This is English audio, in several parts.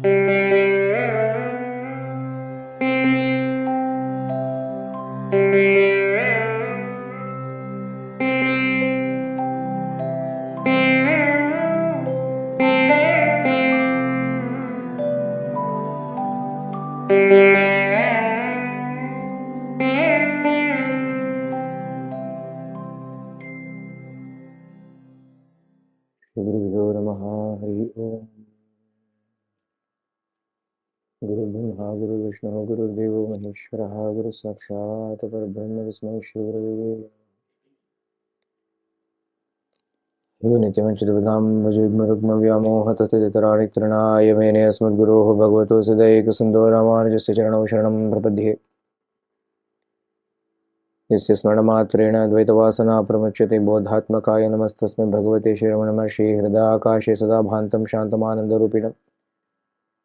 Gurudeva Namaha Hari Om. Guru Brahma Guru Vishnu Guru Deva Maheshwara Guru Sakshat Parabrahma Vismai Shri Gurave Yo Nityam Chidavadam Vajigma Rukma Vyamoha Tathitaranik Trinaya Mene Asmad Guruho Bhagavato Siddhaika Sindho Ramanujasya Charanam Sharanam Prapadhye Yasya Smarnamatreena Dvaitavasana Pramachyate Bodhatmakaya Namastasmai Bhagavate Shri Ramana Maharishi Hridaya Akashe Sada Bhantam Shantamananda Rupinam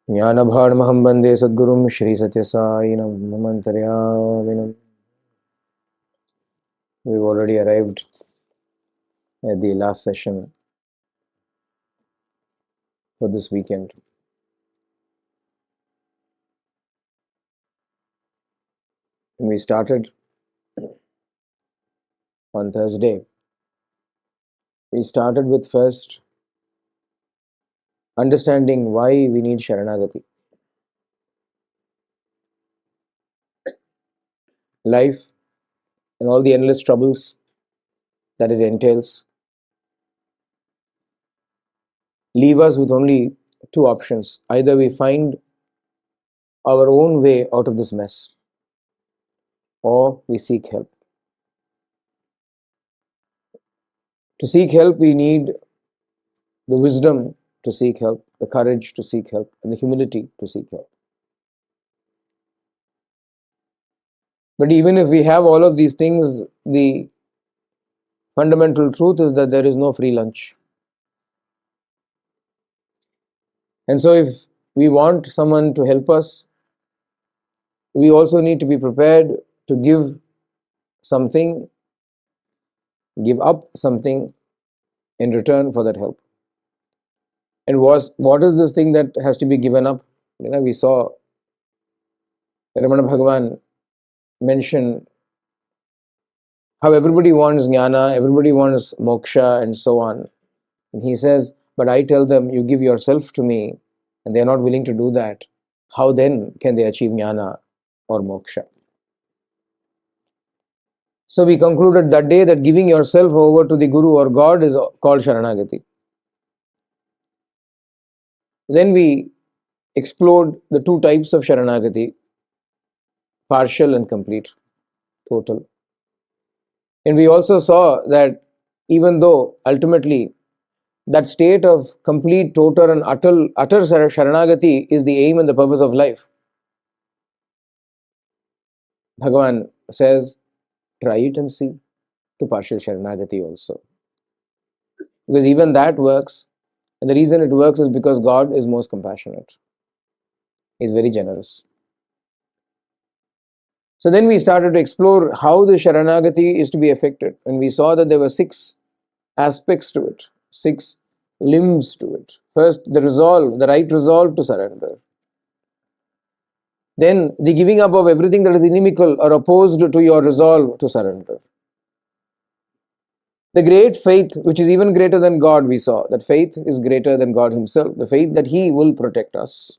Jnanabhadmaham Bande Sadgurum Shri Satyasayinam Mamantaryaminam. We've already arrived at the last session for this weekend. And we started on Thursday. We started with first understanding why we need Sharanagati. Life and all the endless troubles that it entails leave us with only two options. Either we find our own way out of this mess, or we seek help. To seek help, we need the wisdom to seek help, the courage to seek help, and the humility to seek help. But even if we have all of these things, the fundamental truth is that there is no free lunch. And so if we want someone to help us, we also need to be prepared to give something, give up something in return for that help. And what is this thing that has to be given up? We saw Ramana Bhagavan mention how everybody wants jnana, everybody wants moksha, and so on. And he says, but I tell them, you give yourself to me, and they are not willing to do that. How then can they achieve jnana or moksha? So we concluded that day that giving yourself over to the Guru or God is called Sharanagati. Then we explored the two types of Sharanagati, partial and complete, total. And we also saw that even though ultimately that state of complete, total and utter Sharanagati is the aim and the purpose of life, Bhagavan says, try it and see to partial Sharanagati also. Because even that works, and the reason it works is because God is most compassionate. He is very generous. So then we started to explore how the Sharanagati is to be effected, and we saw that there were 6 aspects to it, 6 limbs to it. First, the resolve, the right resolve to surrender. Then the giving up of everything that is inimical or opposed to your resolve to surrender. The great faith, which is even greater than God, we saw that faith is greater than God Himself, the faith that He will protect us.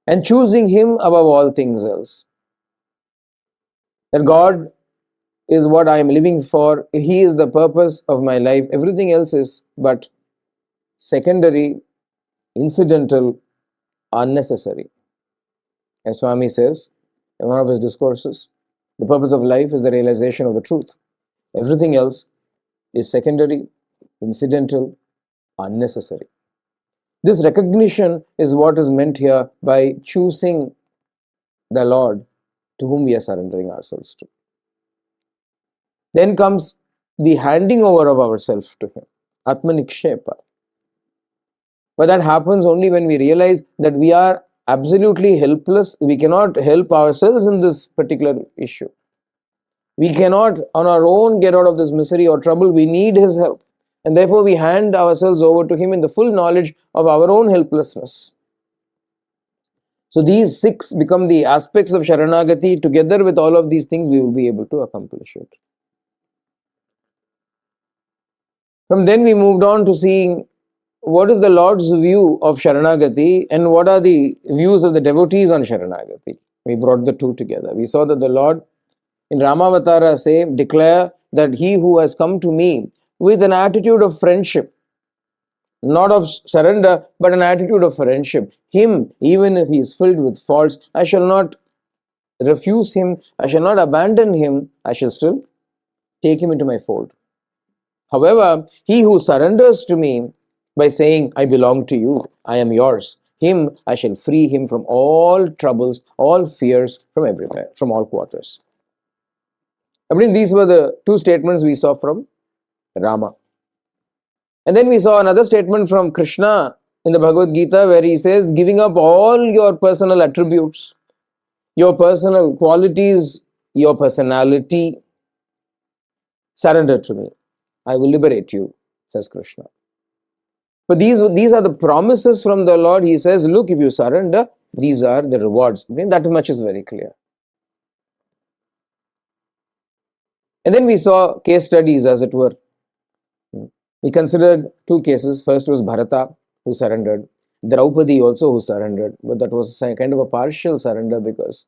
And choosing Him above all things else. That God is what I am living for, He is the purpose of my life, everything else is but secondary, incidental, unnecessary. As Swami says in one of his discourses, the purpose of life is the realization of the truth. Everything else is secondary, incidental, unnecessary. This recognition is what is meant here by choosing the Lord to whom we are surrendering ourselves to. Then comes the handing over of ourselves to Him, Atmanikshepa. But that happens only when we realize that we are absolutely helpless. We cannot help ourselves in this particular issue. We cannot on our own get out of this misery or trouble. We need His help. And therefore we hand ourselves over to Him in the full knowledge of our own helplessness. So these 6 become the aspects of Sharanagati. Together with all of these things, we will be able to accomplish it. From then we moved on to seeing what is the Lord's view of Sharanagati and what are the views of the devotees on Sharanagati. We brought the two together. We saw that the Lord in Ramavatara declare that he who has come to me with an attitude of friendship, not of surrender, but an attitude of friendship, him, even if he is filled with faults, I shall not refuse him, I shall not abandon him, I shall still take him into my fold. However, he who surrenders to me by saying, I belong to you, I am yours, him I shall free him from all troubles, all fears, from everywhere, from all quarters. I believe these were the 2 statements we saw from Rama. And then we saw another statement from Krishna in the Bhagavad Gita where he says, giving up all your personal attributes, your personal qualities, your personality, surrender to me. I will liberate you, says Krishna. But these are the promises from the Lord. He says, look, if you surrender, these are the rewards. That much is very clear. And then we saw case studies, as it were. We considered 2 cases. First was Bharata, who surrendered. Draupadi also, who surrendered. But that was kind of a partial surrender, because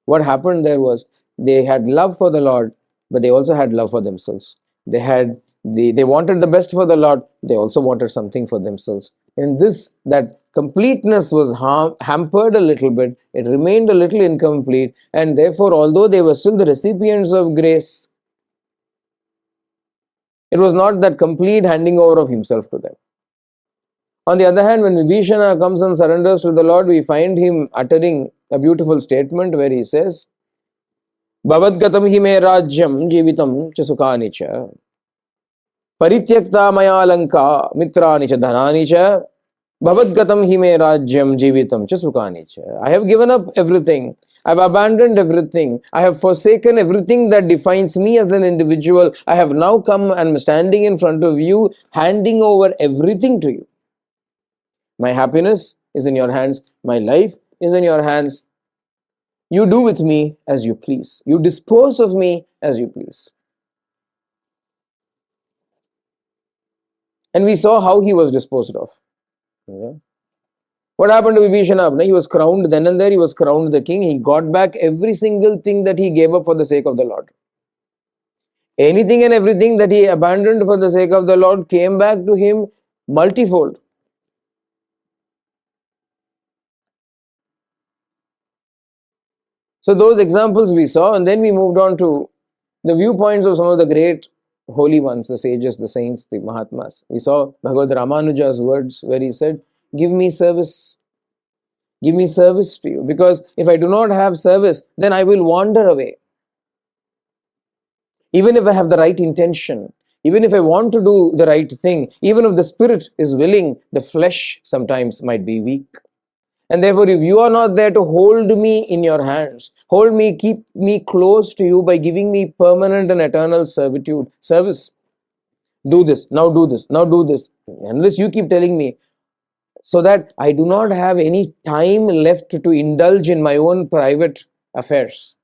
what happened there was they had love for the Lord, but they also had love for themselves. They wanted the best for the Lord. They also wanted something for themselves. In this, that completeness was hampered a little bit. It remained a little incomplete. And therefore, although they were still the recipients of grace, it was not that complete handing over of himself to them. On the other hand, when Vibhishana comes and surrenders to the Lord, we find him uttering a beautiful statement where he says, Bhavadgatam hi me rajyam jivitam cha sukhani cha परित्यक्ता मया लंका मित्राणि च धनानि च भवद्गतं हि मे राज्यं जीवितं च सुखानि च. I have given up everything. I have abandoned everything. I have forsaken everything that defines me as an individual. I have now come and am standing in front of you, handing over everything to you. My happiness is in your hands. My life is in your hands. You do with me as you please. You dispose of me as you please. And we saw how he was disposed of. Yeah. What happened to Vibhishana? He was crowned then and there. He was crowned the king. He got back every single thing that he gave up for the sake of the Lord. Anything and everything that he abandoned for the sake of the Lord came back to him multifold. So those examples we saw, and then we moved on to the viewpoints of some of the great holy ones, the sages, the saints, the Mahatmas. We saw Bhagavad Ramanuja's words where he said, give me service. Give me service to you. Because if I do not have service, then I will wander away. Even if I have the right intention, even if I want to do the right thing, even if the spirit is willing, the flesh sometimes might be weak. And therefore, if you are not there to hold me in your hands, hold me, keep me close to you by giving me permanent and eternal service. Do this, now do this, now do this. Unless you keep telling me, so that I do not have any time left to indulge in my own private affairs,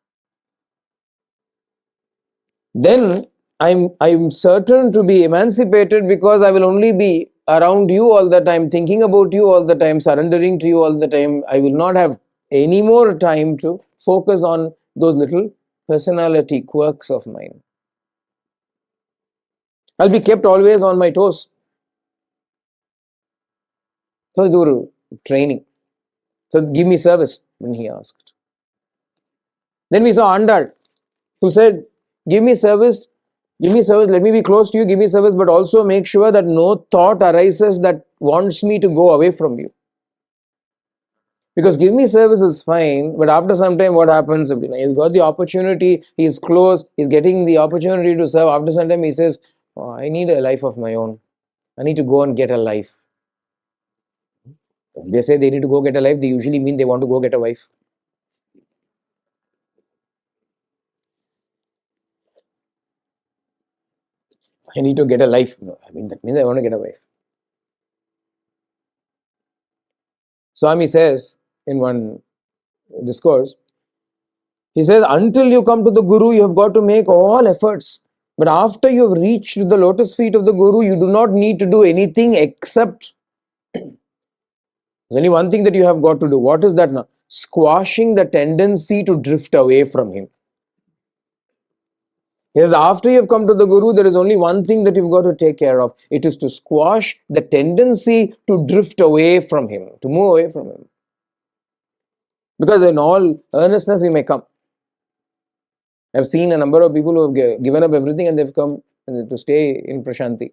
then I'm certain to be emancipated, because I will only be around you all the time, thinking about you all the time, surrendering to you all the time. I will not have any more time to focus on those little personality quirks of mine. I'll be kept always on my toes. So Guru, training. So give me service, when he asked. Then we saw Andal, who said, give me service, let me be close to you, give me service, but also make sure that no thought arises that wants me to go away from you. Because give me service is fine, but after some time what happens? He's got the opportunity, he's close, he's getting the opportunity to serve. After some time he says, oh, I need a life of my own. I need to go and get a life. If they say they need to go get a life, they usually mean they want to go get a wife. I need to get a life. No, I mean, that means I want to get a wife. Swami says in one discourse, he says, until you come to the Guru, you have got to make all efforts. But after you have reached the lotus feet of the Guru, you do not need to do anything except, there's only one thing that you have got to do. What is that now? Squashing the tendency to drift away from him. Yes, after you have come to the Guru, there is only one thing that you've got to take care of. It is to squash the tendency to drift away from him, to move away from him. Because in all earnestness, he may come. I've seen a number of people who have given up everything and they've come to stay in Prashanti.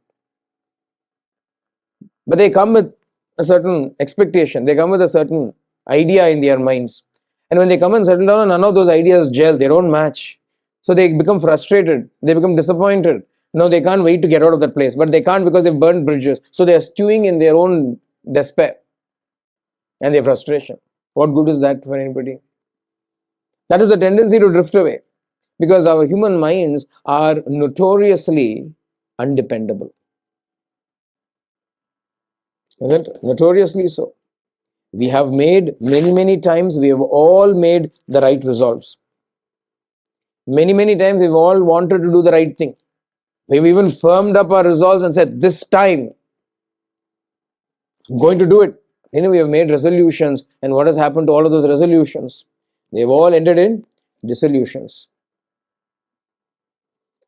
But they come with a certain expectation. They come with a certain idea in their minds. And when they come and settle down, none of those ideas gel. They don't match. So they become frustrated. They become disappointed. No, they can't wait to get out of that place. But they can't because they've burned bridges. So they are stewing in their own despair and their frustration. What good is that for anybody? That is the tendency to drift away. Because our human minds are notoriously undependable. Isn't it? Notoriously so. We have made many times, we have all made the right resolves. Many times we've all wanted to do the right thing. We've even firmed up our resolves and said, this time, I'm going to do it. We have made resolutions, and what has happened to all of those resolutions? They've all ended in dissolutions.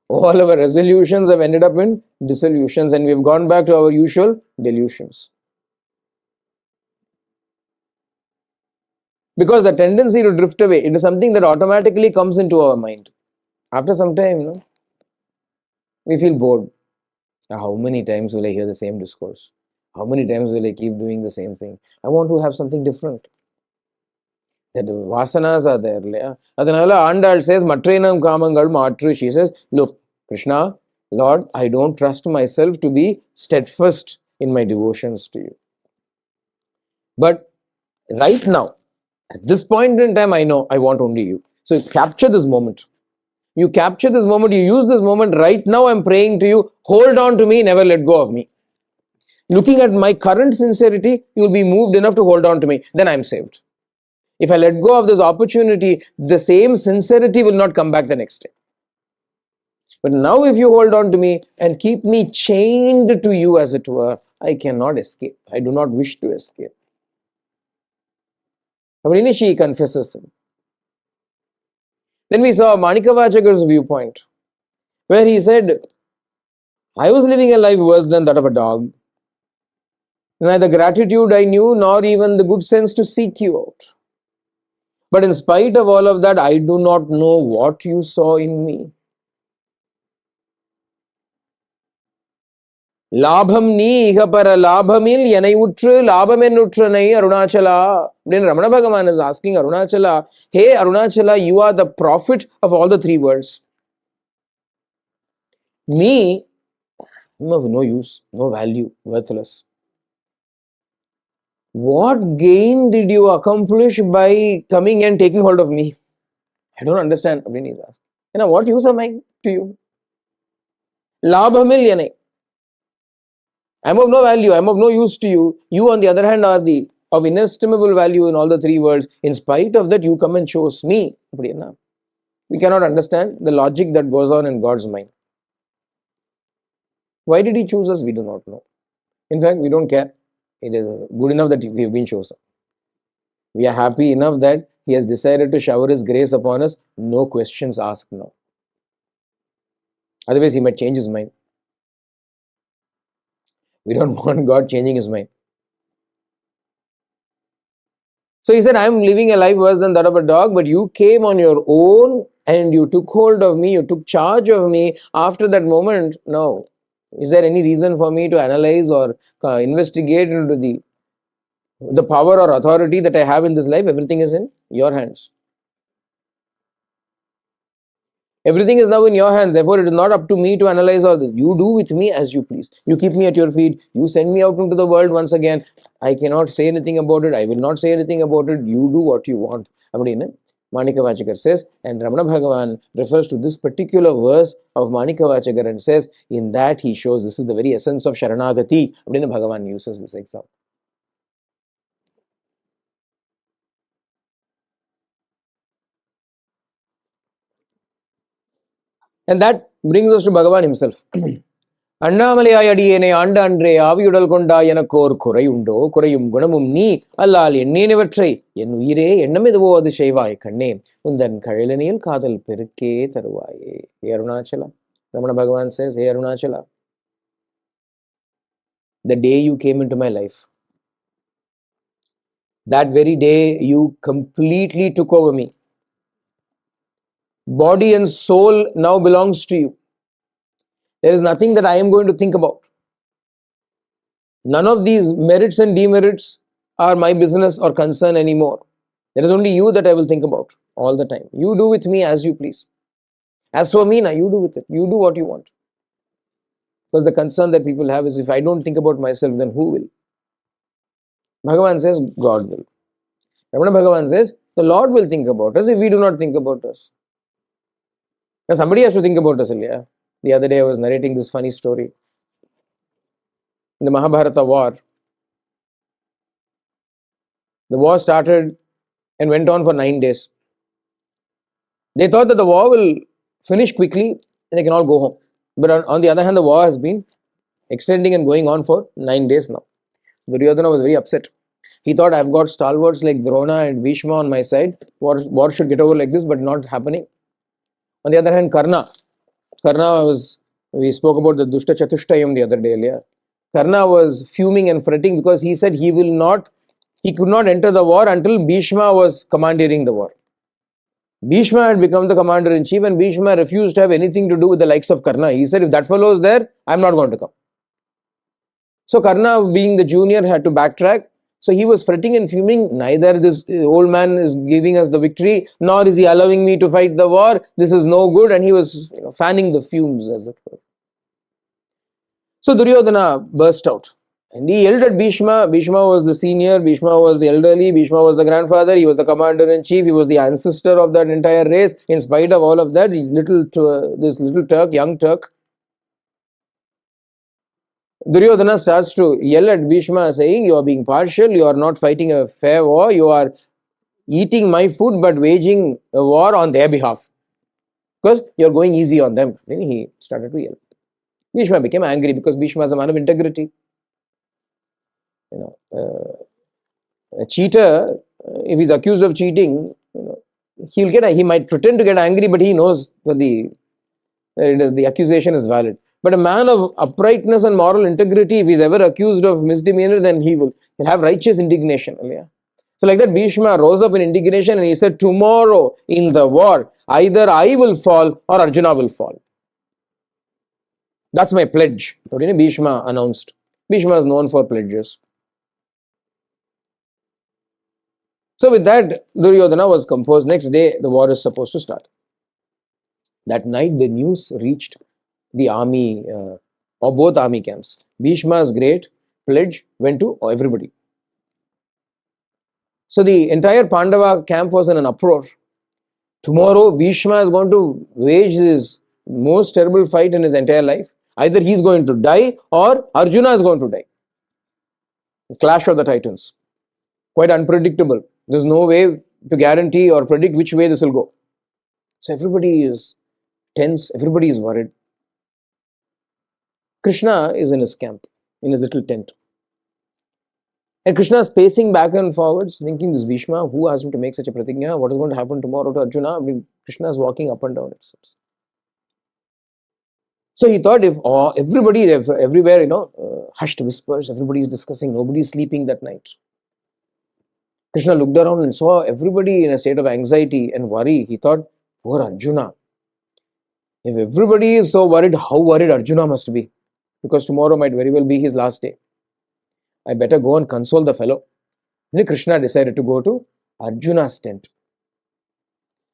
All our resolutions have ended up in dissolutions, and we've gone back to our usual delusions. Because the tendency to drift away, it is something that automatically comes into our mind. After some time, we feel bored. How many times will I hear the same discourse? How many times will I keep doing the same thing? I want to have something different. That vasanas are there. Adanala Andal says, Matrenam Kamangal Matru. She says, look, Krishna, Lord, I don't trust myself to be steadfast in my devotions to you. But right now, at this point in time, I know I want only you. So capture this moment. You capture this moment, you use this moment. Right now, I'm praying to you. Hold on to me, never let go of me. Looking at my current sincerity, you will be moved enough to hold on to me. Then I'm saved. If I let go of this opportunity, the same sincerity will not come back the next day. But now if you hold on to me and keep me chained to you, as it were, I cannot escape. I do not wish to escape. She confesses him. Then we saw Manikavachakar's viewpoint, where he said, I was living a life worse than that of a dog. Neither gratitude I knew, nor even the good sense to seek you out. But in spite of all of that, I do not know what you saw in me. Labham ni ihapara labhamil yanai utru labhamenutranai Arunachala. Then Ramana Bhagavan is asking Arunachala, hey Arunachala, you are the prophet of all the three worlds. Me, I'm of no use, no value, worthless. What gain did you accomplish by coming and taking hold of me? I don't understand. What use am I to you? Labhamil yanai. I'm of no value, I'm of no use to you. You, on the other hand, are of inestimable value in all the three worlds. In spite of that, you come and chose me. We cannot understand the logic that goes on in God's mind. Why did He choose us? We do not know. In fact, we don't care. It is good enough that we have been chosen. We are happy enough that He has decided to shower His grace upon us. No questions asked now. Otherwise, He might change His mind. We don't want God changing His mind. So he said, I am living a life worse than that of a dog, but you came on your own and you took hold of me, you took charge of me. After that moment, no. Is there any reason for me to analyze or investigate into the power or authority that I have in this life? Everything is in your hands. Everything is now in your hands. Therefore, it is not up to me to analyze all this. You do with me as you please. You keep me at your feet. You send me out into the world once again. I cannot say anything about it. I will not say anything about it. You do what you want. Manikavachakar says, and Ramana Bhagavan refers to this particular verse of Manikavachakar and says, in that he shows this is the very essence of Sharanagati. Ramana Bhagavan uses this example. And that brings us to Bhagavan himself. அண்ணாமலையாய் அடியேனை ஆண்ட அன்றே ஆவியுடல் கொண்டா எனக்கோர் குறையுண்டோ குறையும் குணமும் நீ அல்லால் எண்ணேனவற்றை என் உயிரே எண்ணமெதுவோ அது செய்வாய் கண்ணே உந்தன் கழலனியில் காதல் பெருக்கே தருவாயே. Hey Arunachala. Ramana Bhagavan says, Hey Arunachala, the day you came into my life, that very day you completely took over me. Body and soul now belongs to you. There is nothing that I am going to think about. None of these merits and demerits are my business or concern anymore. There is only you that I will think about all the time. You do with me as you please. As for me, now you do with it. You do what you want. Because the concern that people have is, if I don't think about myself, then who will? Bhagavan says, God will. Ramana Bhagavan says, the Lord will think about us if we do not think about us. Now somebody has to think about us, Ilya. The other day I was narrating this funny story. In the Mahabharata war, the war started and went on for 9 days. They thought that the war will finish quickly and they can all go home. But on the other hand, the war has been extending and going on for 9 days now. Duryodhana was very upset. He thought, I've got stalwarts like Drona and Bhishma on my side. War should get over like this, but not happening. On the other hand, Karna was, we spoke about the Dushta Chatushtayam the other day. Yeah? Karna was fuming and fretting because he said he could not enter the war until Bhishma was commandeering the war. Bhishma had become the commander-in-chief and Bhishma refused to have anything to do with the likes of Karna. He said, if that fellow is there, I'm not going to come. So Karna, being the junior, had to backtrack. So he was fretting and fuming. Neither this old man is giving us the victory, nor is he allowing me to fight the war. This is no good. And he was fanning the fumes, as it were. So Duryodhana burst out. And he yelled at Bhishma. Bhishma was the senior, Bhishma was the elderly, Bhishma was the grandfather, he was the commander-in-chief, he was the ancestor of that entire race. In spite of all of that, this little Turk, young Turk, Duryodhana starts to yell at Bhishma saying, you are being partial, you are not fighting a fair war, you are eating my food but waging a war on their behalf. Because you are going easy on them. Then he started to yell. Bhishma became angry because Bhishma is a man of integrity. A cheater, if he's accused of cheating, he might pretend to get angry, but he knows that the accusation is valid. But a man of uprightness and moral integrity, if he's ever accused of misdemeanor, then he'll have righteous indignation. So like that, Bhishma rose up in indignation and he said, tomorrow in the war, either I will fall or Arjuna will fall. That's my pledge. Bhishma announced. Bhishma is known for pledges. So with that, Duryodhana was composed. Next day, the war is supposed to start. That night, the news reached the army, or both army camps. Bhishma's great pledge went to everybody. So the entire Pandava camp was in an uproar. Tomorrow, Bhishma is going to wage his most terrible fight in his entire life. Either he is going to die or Arjuna is going to die. Clash of the Titans. Quite unpredictable. There's no way to guarantee or predict which way this will go. So everybody is tense, everybody is worried. Krishna is in his camp, in his little tent. And Krishna is pacing back and forwards, thinking, this Bhishma, who asked him to make such a pratigna? What is going to happen tomorrow to Arjuna? Krishna is walking up and down. So he thought, if everybody, everywhere, hushed whispers, everybody is discussing, nobody is sleeping that night. Krishna looked around and saw everybody in a state of anxiety and worry. He thought, poor Arjuna. If everybody is so worried, how worried Arjuna must be? Because tomorrow might very well be his last day. I better go and console the fellow. And Krishna decided to go to Arjuna's tent.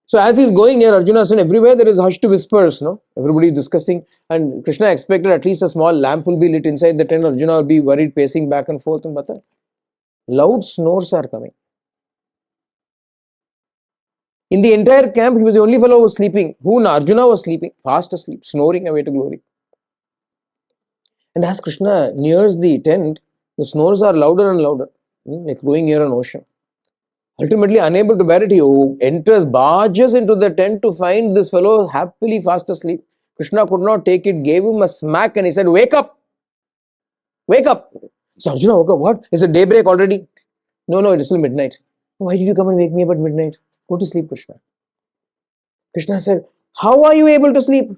So as he's going near Arjuna's tent, everywhere there is hushed whispers, everybody is discussing, and Krishna expected at least a small lamp will be lit inside the tent. Arjuna will be worried, pacing back and forth, and loud snores are coming. In the entire camp, he was the only fellow who was sleeping. Who? Arjuna was sleeping, fast asleep, snoring away to glory. And as Krishna nears the tent, the snores are louder and louder, like going near an ocean. Ultimately, unable to bear it, he enters, barges into the tent to find this fellow happily fast asleep. Krishna could not take it, gave him a smack, and he said, "Wake up! Wake up!" So Arjuna woke up. What? Is it daybreak already? No, it is still midnight. Why did you come and wake me up at midnight? Go to sleep, Krishna. Krishna said, "How are you able to sleep?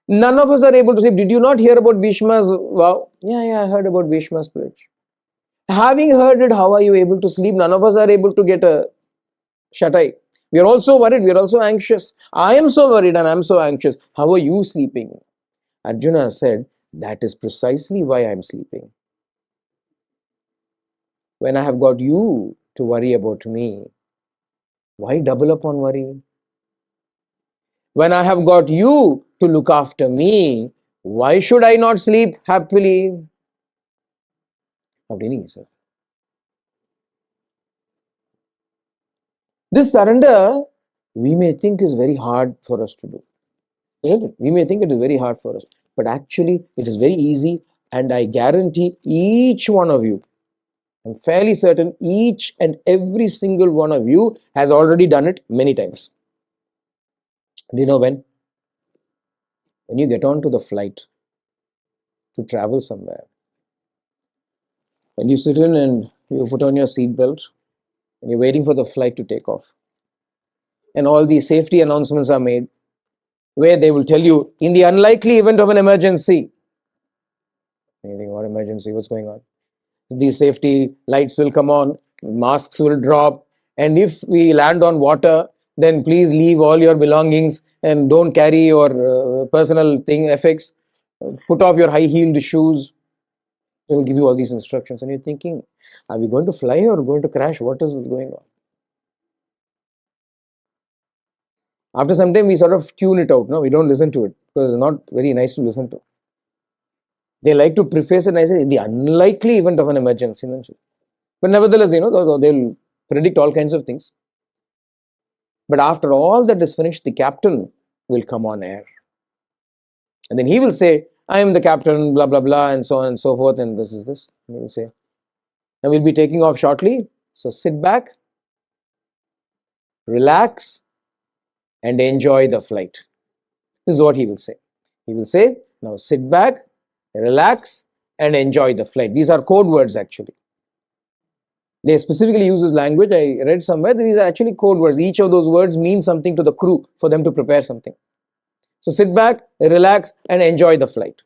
None of us are able to sleep. Did you not hear about Bhishma's vow?" Yeah, I heard about Bhishma's pledge. Having heard it, how are you able to sleep? None of us are able to get a shut eye. We are also worried. We are also anxious. I am so worried and I am so anxious. How are you sleeping? Arjuna said, that is precisely why I am sleeping. When I have got you to worry about me, why double up on worry? When I have got you to look after me, why should I not sleep happily? Sir. This surrender, we may think is very hard for us to do. Isn't it? We may think it is very hard for us, but actually it is very easy, and I guarantee each one of you, I'm fairly certain each and every single one of you has already done it many times. Do you know when? When you get onto the flight to travel somewhere, when you sit in and you put on your seat belt and you're waiting for the flight to take off, and all the safety announcements are made, where they will tell you, in the unlikely event of an emergency, anything or emergency, what's going on? The safety lights will come on, masks will drop, and if we land on water, then please leave all your belongings and don't carry your personal effects. Put off your high-heeled shoes. They will give you all these instructions, and you're thinking, are we going to fly or going to crash? What is going on? After some time, we sort of tune it out. No, we don't listen to it because it's not very nice to listen to. They like to preface it nicely in the unlikely event of an emergency. But nevertheless, they'll predict all kinds of things. But after all that is finished, the captain will come on air. And then he will say, I am the captain, blah, blah, blah, and so on and so forth. And this is this. And he will say, and we'll be taking off shortly. So sit back, relax, and enjoy the flight. This is what he will say. He will say, now sit back, relax, and enjoy the flight. These are code words actually. They specifically use this language. I read somewhere that these are actually code words. Each of those words means something to the crew for them to prepare something. So sit back, relax, and enjoy the flight.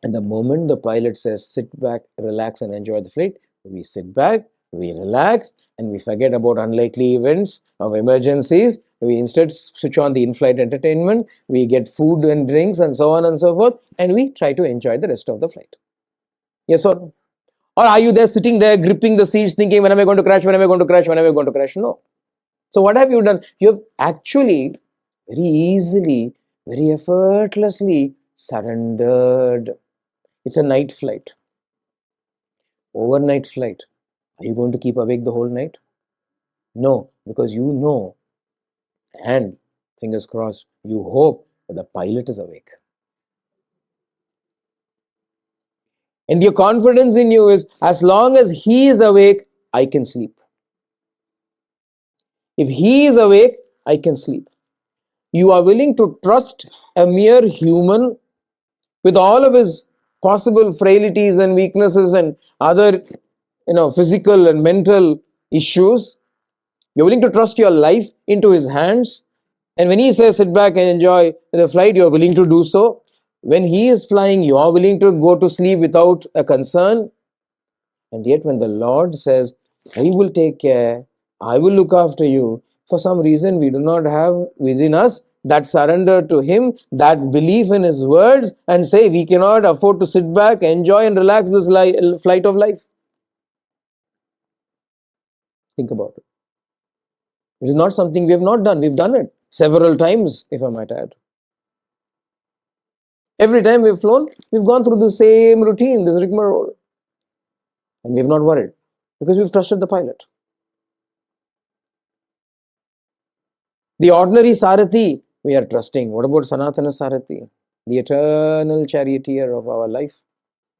And the moment the pilot says, sit back, relax, and enjoy the flight, we sit back, we relax, and we forget about unlikely events of emergencies. We instead switch on the in-flight entertainment, we get food and drinks, and so on and so forth, and we try to enjoy the rest of the flight. Yes or no? Or are you there sitting there, gripping the seats, thinking, when am I going to crash, when am I going to crash, when am I going to crash? No. So what have you done? You have actually very easily, very effortlessly surrendered. It's a night flight. Overnight flight. Are you going to keep awake the whole night? No, because you know, and fingers crossed, you hope that the pilot is awake. And your confidence in you is, as long as he is awake, I can sleep. If he is awake, I can sleep. You are willing to trust a mere human with all of his possible frailties and weaknesses and other physical and mental issues. You're willing to trust your life into his hands. And when he says sit back and enjoy the flight, you're willing to do so. When he is flying, you are willing to go to sleep without a concern. And yet when the Lord says, I will take care, I will look after you, for some reason we do not have within us that surrender to him, that belief in his words, and say we cannot afford to sit back, enjoy and relax this flight of life. Think about it. It is not something we have not done. We've done it several times, if I might add. Every time we've flown, we've gone through the same routine, this rigmarole. And we've not worried because we've trusted the pilot. The ordinary Sarathi, we are trusting. What about Sanatana Sarathi? The eternal charioteer of our life,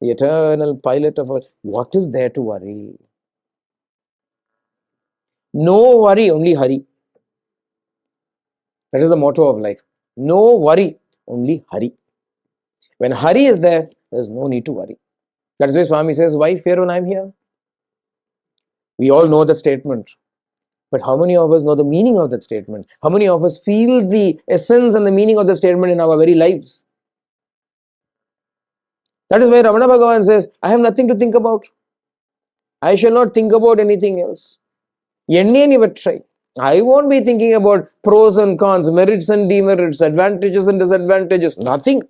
the eternal pilot of our... What is there to worry? No worry, only hurry. That is the motto of life. No worry, only hurry. When hurry is there, there is no need to worry. That's why Swami says, why fear when I am here? We all know that statement. But how many of us know the meaning of that statement? How many of us feel the essence and the meaning of the statement in our very lives? That is why Ramana Bhagavan says, I have nothing to think about. I shall not think about anything else. I won't be thinking about pros and cons, merits and demerits, advantages and disadvantages. Nothing.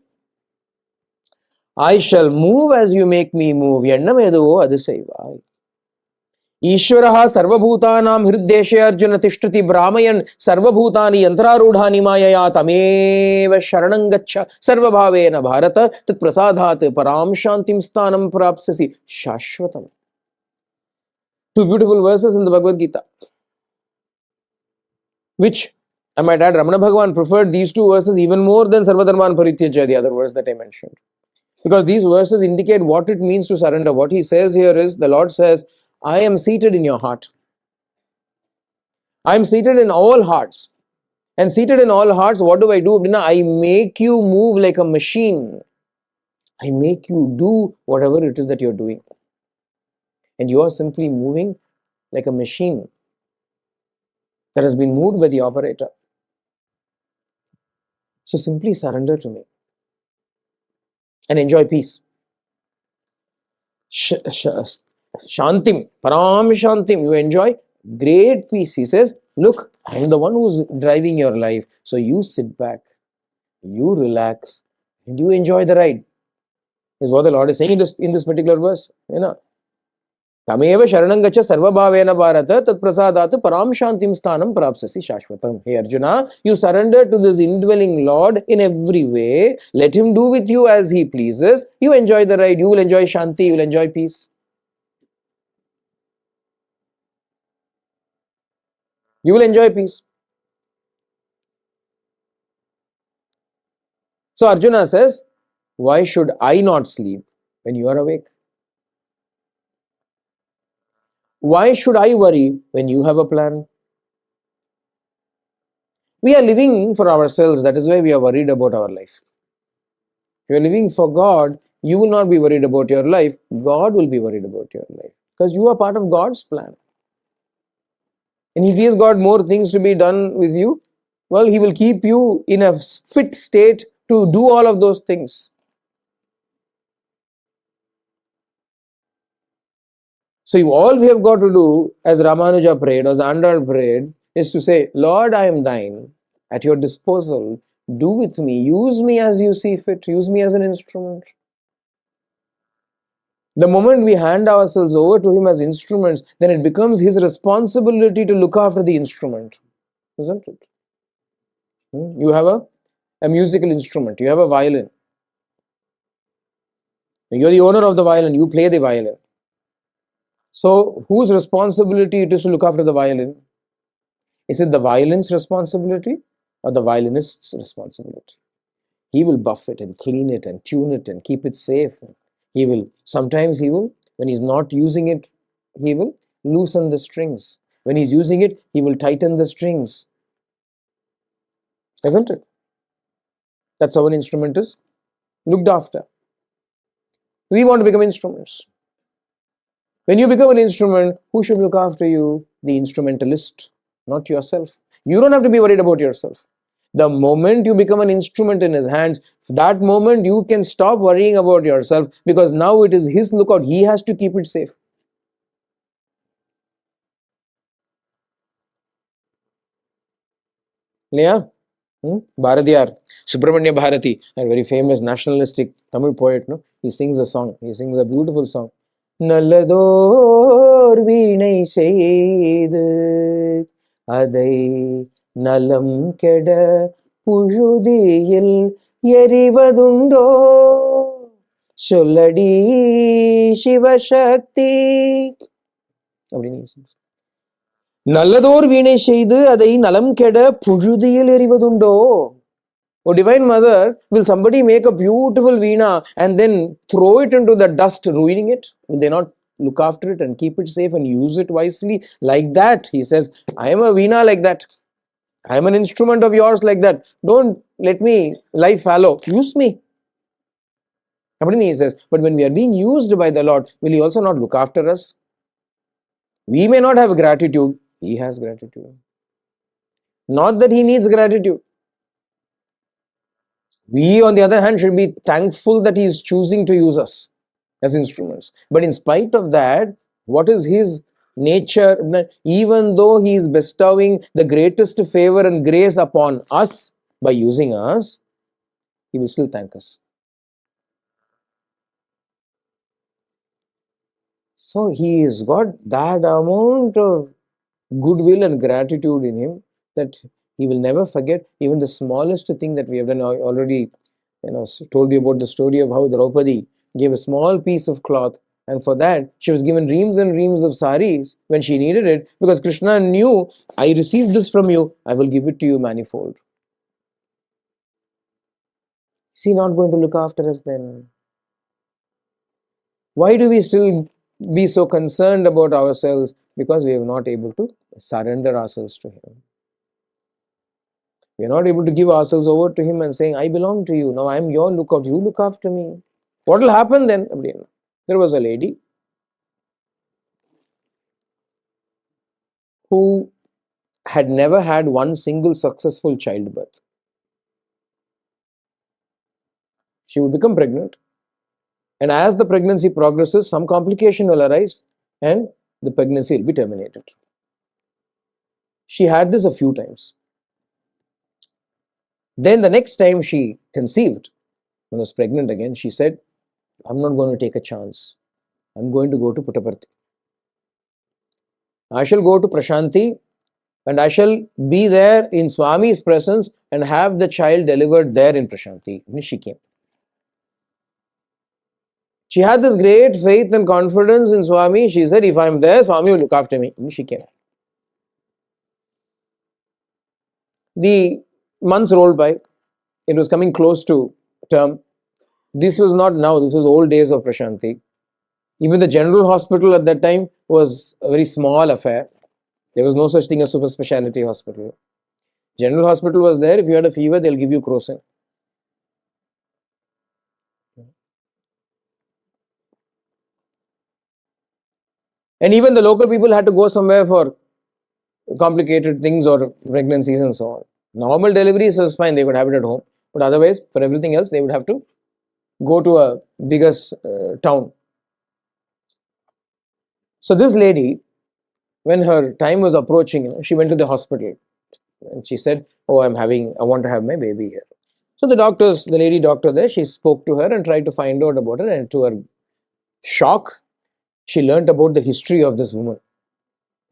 I shall move as you make me move. ईश्वरः सर्वभूतानां हृद्देशे अर्जुन तिष्ठति भ्रामयन् सर्वभूतानि यन्त्रारूढानि मायया तमेव शरणं गच्छ सर्वभावेन भारत तत्प्रसादात् परां शान्तिं स्थानं प्राप्स्यसि शाश्वतम्. Two beautiful verses in the Bhagavad Gita, which I might add, Ramana Bhagavan preferred these two verses even more than Sarvadharman Parityajya, the other verse that I mentioned. Because these verses indicate what it means to surrender. What he says here is, the Lord says, I am seated in your heart. I am seated in all hearts. And seated in all hearts, what do? I make you move like a machine. I make you do whatever it is that you're doing. And you are simply moving like a machine that has been moved by the operator. So simply surrender to me and enjoy peace. Shantim, param shantim, you enjoy great peace. He says, look, I am the one who's driving your life. So you sit back, you relax, and you enjoy the ride. Is what the Lord is saying in this particular verse. You know, Tameva Sharanagacha Sarvabhavena Bharata Tat Prasadata Param Shantim Sthanam Prapsasi Shashvatam. Hey Arjuna, you surrender to this indwelling Lord in every way. Let him do with you as he pleases. You enjoy the ride. You will enjoy Shanti. You will enjoy peace. You will enjoy peace. So Arjuna says, why should I not sleep when you are awake? Why should I worry when you have a plan? We are living for ourselves. That is why we are worried about our life. If you are living for God, you will not be worried about your life. God will be worried about your life. Because you are part of God's plan. And if He has got more things to be done with you, well, He will keep you in a fit state to do all of those things. So all we have got to do, as Ramanuja prayed, as Andal prayed, is to say, Lord, I am thine, at your disposal. Do with me, use me as you see fit, use me as an instrument. The moment we hand ourselves over to Him as instruments, then it becomes His responsibility to look after the instrument, isn't it? You have a musical instrument, you have a violin. You're the owner of the violin, you play the violin. So, whose responsibility it is to look after the violin? Is it the violin's responsibility or the violinist's responsibility? He will buff it and clean it and tune it and keep it safe. Sometimes he will, when he's not using it, he will loosen the strings. When he's using it, he will tighten the strings. Isn't it? That's how an instrument is looked after. We want to become instruments. When you become an instrument, who should look after you? The instrumentalist, not yourself. You don't have to be worried about yourself. The moment you become an instrument in His hands, that moment you can stop worrying about yourself, because now it is His lookout. He has to keep it safe. Yeah? Bharatiyar, Subramanya Bharati, a very famous nationalistic Tamil poet, no? He sings a song. He sings a beautiful song. நல்லதோர் வீணை செய்து அதை நலம் கெட புழுதியில் எறிவதுண்டோ சொல்லடி சிவசக்தி அப்படின்னு நல்லதோர் வீணை செய்து அதை நலம் கெட புழுதியில் எறிவதுண்டோ. Oh, Divine Mother, will somebody make a beautiful veena and then throw it into the dust, ruining it? Will they not look after it and keep it safe and use it wisely? Like that, he says, I am a veena like that. I am an instrument of yours like that. Don't let me lie fallow. Use me. He says, but when we are being used by the Lord, will He also not look after us? We may not have gratitude. He has gratitude. Not that He needs gratitude. We, on the other hand, should be thankful that He is choosing to use us as instruments. But in spite of that, what is His nature? Even though He is bestowing the greatest favor and grace upon us by using us, He will still thank us. So He has got that amount of goodwill and gratitude in Him that He will never forget even the smallest thing that we have done. I already told you about the story of how Draupadi gave a small piece of cloth, and for that she was given reams and reams of saris when she needed it, because Krishna knew, I received this from you, I will give it to you manifold. Is He not going to look after us then? Why do we still be so concerned about ourselves? Because we are not able to surrender ourselves to Him. We are not able to give ourselves over to Him and saying, I belong to you. Now I am your lookout. You look after me. What will happen then? There was a lady who had never had one single successful childbirth. She would become pregnant, and as the pregnancy progresses, some complication will arise and the pregnancy will be terminated. She had this a few times. Then the next time she conceived, when was pregnant again, she said, I'm not going to take a chance. I'm going to go to Puttaparthi. I shall go to Prashanti and I shall be there in Swami's presence and have the child delivered there in Prashanti. And she came. She had this great faith and confidence in Swami. She said, if I'm there, Swami will look after me. And she came. The months rolled by. It was coming close to term. This was not now, this was old days of Prashanti. Even the general hospital at that time was a very small affair. There was no such thing as super speciality hospital. General hospital was there. If you had a fever, they'll give you crocin. And even the local people had to go somewhere for complicated things or pregnancies and so on. Normal deliveries was fine, they could have it at home. But otherwise, for everything else, they would have to go to a bigger town. So this lady, when her time was approaching, she went to the hospital and she said, oh, I want to have my baby here. So the lady doctor there, she spoke to her and tried to find out about her, and to her shock, she learnt about the history of this woman.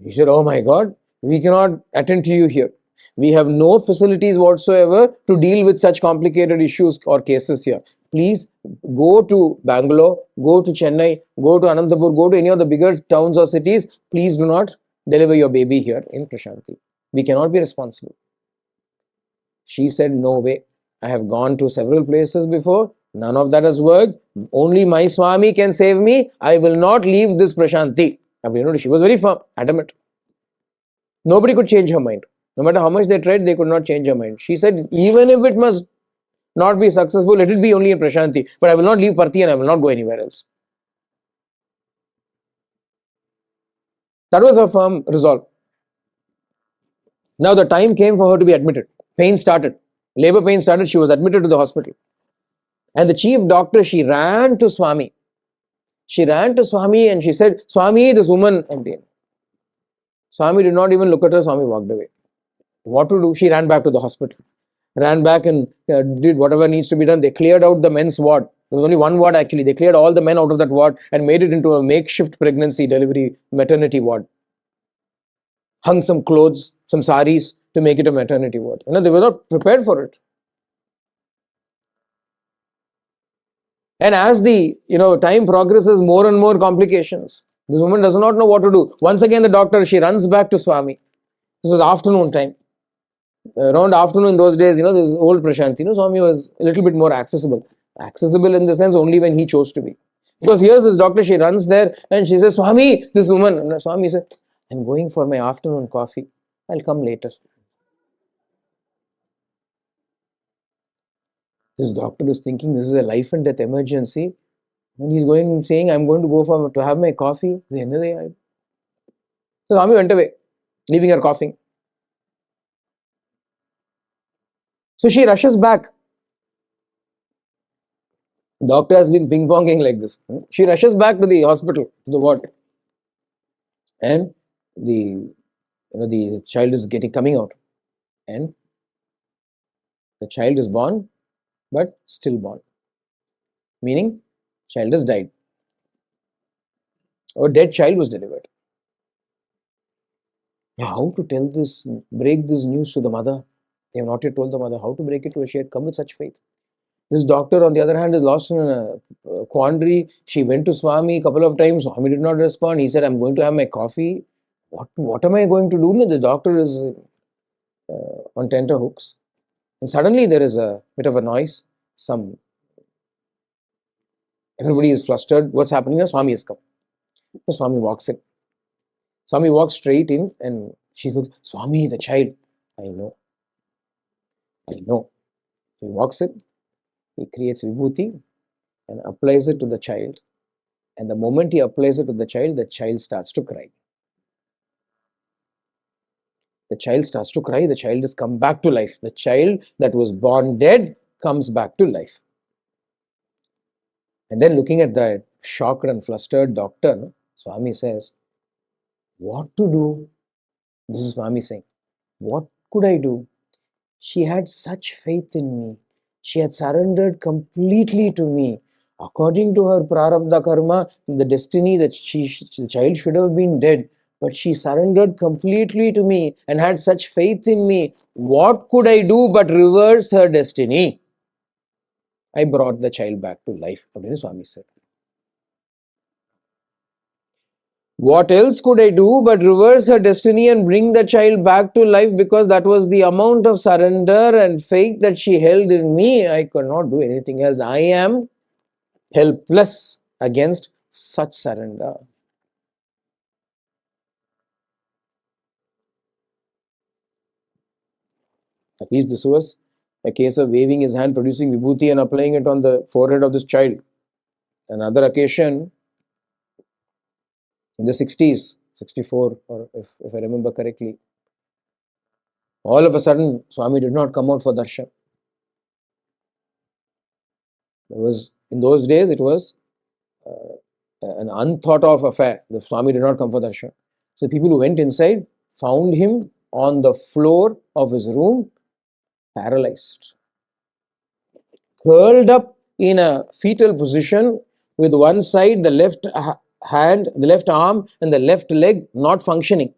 He said, oh my God, we cannot attend to you here. We have no facilities whatsoever to deal with such complicated issues or cases here. Please go to Bangalore, go to Chennai, go to Anantapur, go to any of the bigger towns or cities. Please do not deliver your baby here in Prashanti. We cannot be responsible. She said, no way. I have gone to several places before. None of that has worked. Only my Swami can save me. I will not leave this Prashanti. She was very firm, adamant. Nobody could change her mind. No matter how much they tried, they could not change her mind. She said, even if it must not be successful, let it be only in Prashanti. But I will not leave Parthi and I will not go anywhere else. That was her firm resolve. Now the time came for her to be admitted. Pain started. Labor pain started. She was admitted to the hospital. And the chief doctor, she ran to Swami. She ran to Swami and she said, Swami, this woman. Swami did not even look at her. Swami walked away. What to do? She ran back to the hospital. Ran back and did whatever needs to be done. They cleared out the men's ward. There was only one ward actually. They cleared all the men out of that ward and made it into a makeshift pregnancy delivery maternity ward. Hung some clothes, some saris to make it a maternity ward. They were not prepared for it. And as the time progresses, more and more complications. This woman does not know what to do. Once again, the doctor, she runs back to Swami. This was afternoon time. Around afternoon in those days, this old Prashanti, Swami was a little bit more accessible. Accessible in the sense only when he chose to be. Because here's this doctor, she runs there and she says, Swami, this woman. And Swami said, I'm going for my afternoon coffee. I'll come later. This doctor is thinking this is a life and death emergency. And he's going saying, I'm going to go to have my coffee. So Swami went away, leaving her coughing. So she rushes back. Doctor has been ping-ponging like this. She rushes back to the hospital, to the ward. And the child is coming out. And the child is born, but stillborn. Meaning, child has died. A dead child was delivered. Now, how to tell this, break this news to the mother? They have not yet told the mother how to break it to her. She had come with such faith. This doctor, on the other hand, is lost in a quandary. She went to Swami a couple of times. Swami did not respond. He said, I'm going to have my coffee. What am I going to do? The doctor is on tenterhooks. And suddenly there is a bit of a noise. Everybody is flustered. What's happening? Swami has come. So Swami walks in. Swami walks straight in and she looks, Swami, the child. I know. He walks in. He creates vibhuti and applies it to the child. And the moment he applies it to the child starts to cry. The child starts to cry. The child has come back to life. The child that was born dead comes back to life. And then looking at the shocked and flustered doctor, Swami says, what to do? This is Swami saying, what could I do? She had such faith in me. She had surrendered completely to me. According to her prarabdha karma, the destiny that the child should have been dead. But she surrendered completely to me and had such faith in me. What could I do but reverse her destiny? I brought the child back to life. Swami said. What else could I do but reverse her destiny and bring the child back to life, because that was the amount of surrender and faith that she held in me. I could not do anything else. I am helpless against such surrender. At least this was a case of waving his hand, producing vibhuti and applying it on the forehead of this child. Another occasion in the 60s, 64, or if I remember correctly, all of a sudden Swami did not come out for darshan. In those days, it was an unthought of affair. The Swami did not come for darshan. So people who went inside found him on the floor of his room, paralyzed, curled up in a fetal position with one side, the left hand, the left arm and the left leg not functioning.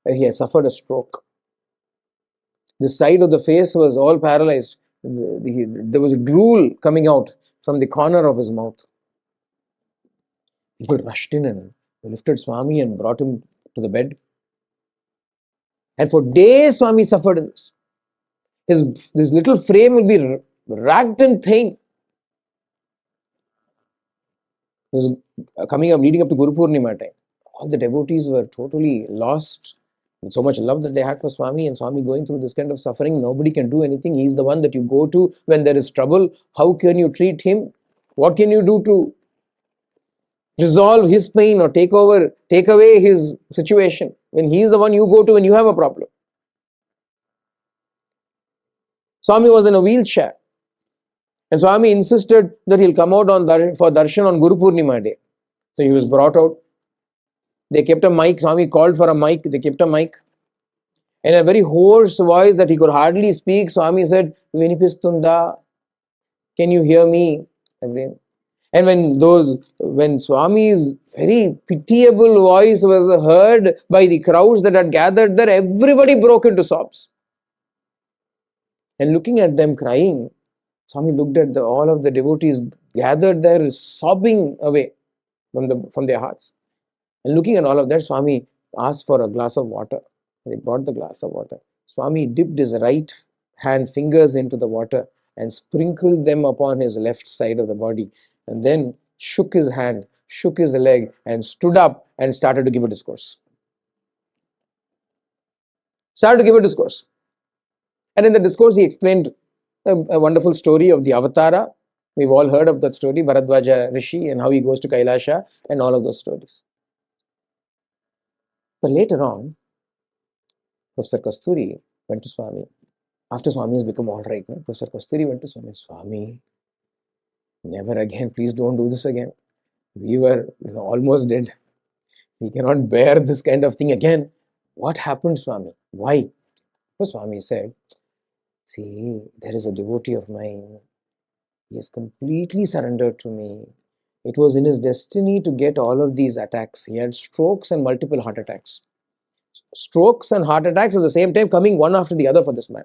He had suffered a stroke. This side of the face was all paralyzed. There was drool coming out from the corner of his mouth. People rushed in and lifted Swami and brought him to the bed. And for days, Swami suffered in this. His little frame will be racked in pain. This is leading up to Guru Purnima time. All the devotees were totally lost. And so much love that they had for Swami, and Swami going through this kind of suffering. Nobody can do anything. He's the one that you go to when there is trouble. How can you treat him? What can you do to resolve his pain or take away his situation when he is the one you go to when you have a problem? Swami was in a wheelchair, and Swami insisted that he'll come out for darshan on Guru Purnima day. So he was brought out. They kept a mic. Swami called for a mic. They kept a mic. In a very hoarse voice that he could hardly speak, Swami said, Vinipistunda, can you hear me? And when Swami's very pitiable voice was heard by the crowds that had gathered there, everybody broke into sobs. And looking at them crying, Swami looked at all of the devotees gathered there sobbing away. from their hearts. And looking at all of that, Swami asked for a glass of water. They brought the glass of water. Swami dipped his right hand fingers into the water and sprinkled them upon his left side of the body, and then shook his hand, shook his leg, and stood up and started to give a discourse. And in the discourse, he explained a wonderful story of the Avatara. We've all heard of that story, Bharadwaja Rishi, and how he goes to Kailasha, and all of those stories. But later on, Professor Kasturi went to Swami. After Swami has become all right, Professor Kasturi went to Swami. Swami, never again. Please don't do this again. We were almost dead. We cannot bear this kind of thing again. What happened, Swami? Why? So Swami said, see, there is a devotee of mine. He has completely surrendered to me. It was in his destiny to get all of these attacks. He had strokes and multiple heart attacks. Strokes and heart attacks at the same time coming one after the other for this man.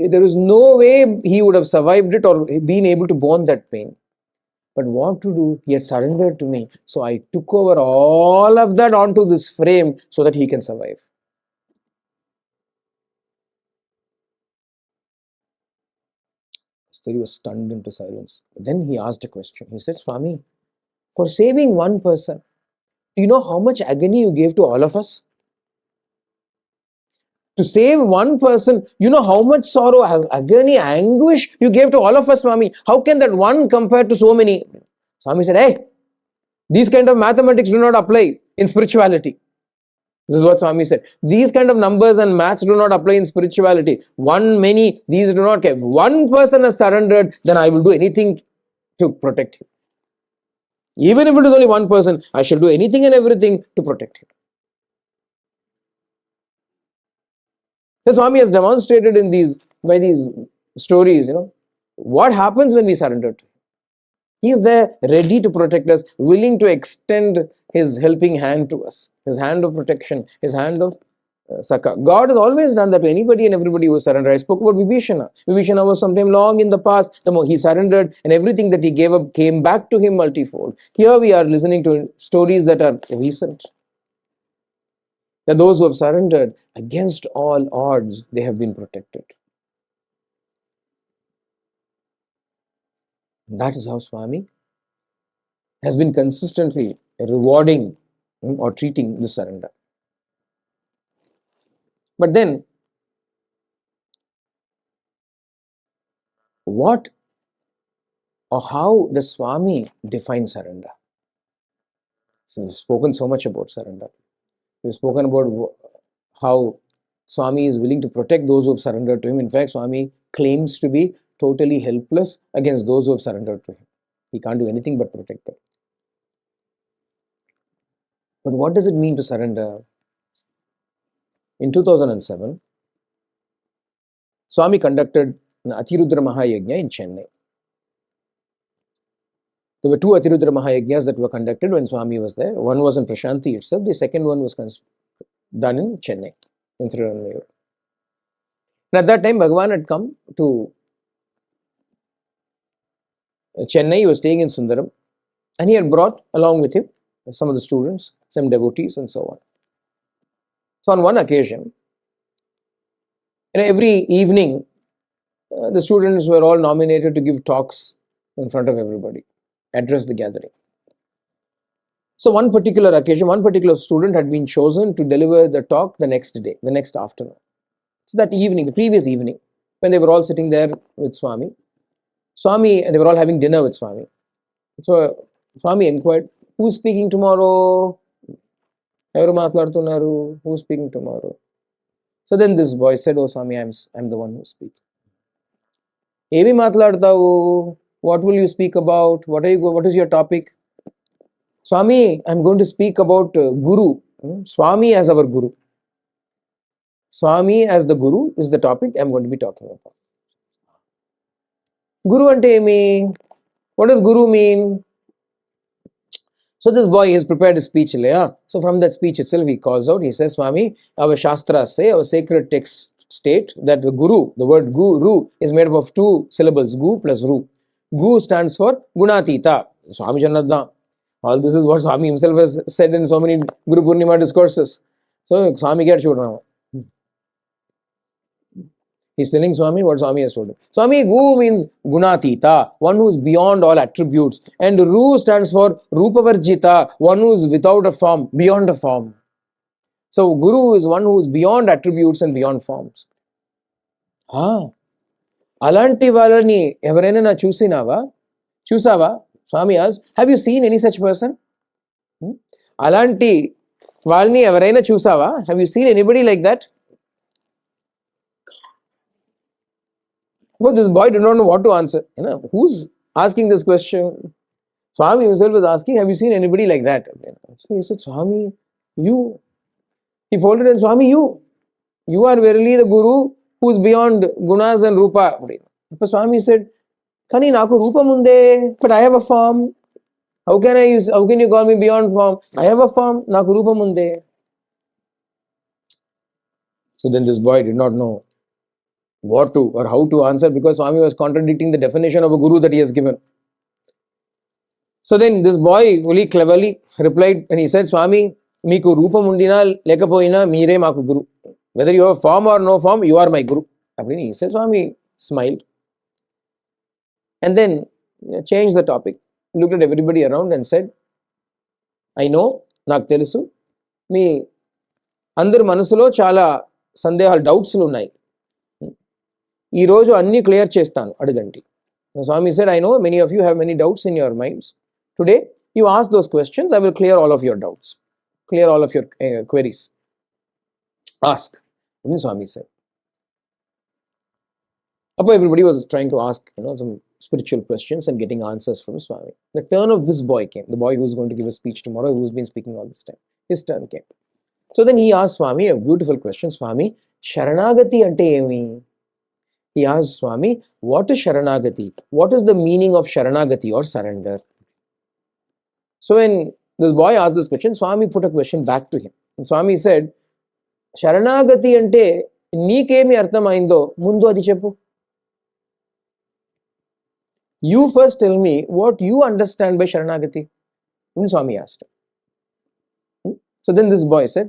There is no way he would have survived it or been able to bear that pain. But what to do? He had surrendered to me. So I took over all of that onto this frame so that he can survive. Kasturi was stunned into silence. Then he asked a question. He said, Swami, for saving one person, do you know how much agony you gave to all of us? To save one person, you know how much sorrow, agony, anguish you gave to all of us, Swami. How can that one compare to so many? Swami said, hey, these kind of mathematics do not apply in spirituality. This is what Swami said. These kind of numbers and maths do not apply in spirituality. One, many, these do not care. If one person has surrendered, then I will do anything to protect him. Even if it is only one person, I shall do anything and everything to protect him. The Swami has demonstrated by these stories, what happens when we surrender to him. He is there ready to protect us, willing to extend his helping hand to us, his hand of protection, his hand of Saka. God has always done that to anybody and everybody who surrendered. I spoke about Vibhishana. Vibhishana was sometime long in the past. The more he surrendered, and everything that he gave up came back to him multifold. Here we are listening to stories that are recent. That those who have surrendered, against all odds, they have been protected. That is how Swami has been consistently rewarding or treating the surrender. But then, what or how does Swami define surrender? So we've spoken so much about surrender. We've spoken about how Swami is willing to protect those who have surrendered to him. In fact, Swami claims to be totally helpless against those who have surrendered to him. He can't do anything but protect them. But what does it mean to surrender? In 2007, Swami conducted an Atirudra Mahayajna in Chennai. There were two Atirudra Mahayajnas that were conducted when Swami was there. One was in Prashanti itself. The second one was done in Chennai, in Thiruvannamayur. And at that time, Bhagavan had come to Chennai. He was staying in Sundaram. And he had brought along with him some of the students, some devotees and so on. So on one occasion, every evening, the students were all nominated to give talks in front of everybody, address the gathering. So one particular occasion, one particular student had been chosen to deliver the talk the next day, the next afternoon. So that evening, the previous evening, when they were all sitting there with Swami, and they were all having dinner with Swami. So Swami inquired, who's speaking tomorrow? Who's speaking tomorrow? So then this boy said, oh Swami, I'm the one who speaks. Emi matladtavu? What will you speak about? What is your topic? Swami, I'm going to speak about Guru. Swami as our Guru. Swami as the Guru is the topic I'm going to be talking about. Guru ante emi? What does Guru mean? So this boy has prepared a speech. So from that speech itself, he calls out, he says, Swami, our Shastras say, our sacred texts state that the Guru, the word Guru, is made up of two syllables, Gu plus Ru. Gu stands for Gunatita. Swami Channadda. All this is what Swami himself has said in so many Guru Purnima discourses. So Swami get chudna. He's telling Swami what Swami has told him. Swami, Gu means Gunatita, one who is beyond all attributes. And Ru stands for Rupavarjita, one who is without a form, beyond a form. So Guru is one who is beyond attributes and beyond forms. Alanti valani ఎవరైనా నా చూసావా? Swami asks, have you seen any such person? అలాంటి వాళ్ళని ఎవరైనా చూసావా? Have you seen anybody like that? But this boy did not know what to answer. Who's asking this question? Swami himself was asking, have you seen anybody like that? So he said, Swami, you. He folded and Swami, you are verily the Guru who is beyond gunas and rupa. But Swami said, Kani naku rupam unde, but I have a form. How can you call me beyond form? I have a form, naku rupam unde. So then this boy did not know what to or how to answer, because Swami was contradicting the definition of a Guru that he has given. So then this boy really cleverly replied and he said, Swami, meeku rupam undina lekapoyina meere maaku Guru. Whether you have form or no form, you are my Guru. He said, Swami smiled. And then changed the topic, looked at everybody around and said, I know, నాకు తెలుసు, మీ అందరి మనసులో చాలా సందేహాలు, డౌట్స్లు ఉన్నాయి. ఈరోజు అన్నీ clear చేస్తాను, అడగండి. Swami said, I know many of you have many doubts in your minds. Today, you ask those questions, I will clear all of your doubts, clear all of your queries. Ask. Swami said. Everybody was trying to ask some spiritual questions and getting answers from Swami. The turn of this boy came, the boy who's going to give a speech tomorrow, who's been speaking all this time. His turn came. So then he asked Swami a beautiful question. Swami, Sharanagati ante emi? He asked Swami, what is Sharanagati? What is the meaning of Sharanagati or surrender? So when this boy asked this question, Swami put a question back to him. And Swami said, Sharanagati ante నీకేమి అర్థమైందో ముందు అది చెప్పు. You first tell me what you understand by Sharanagati. And Swami asked him. So then this boy said,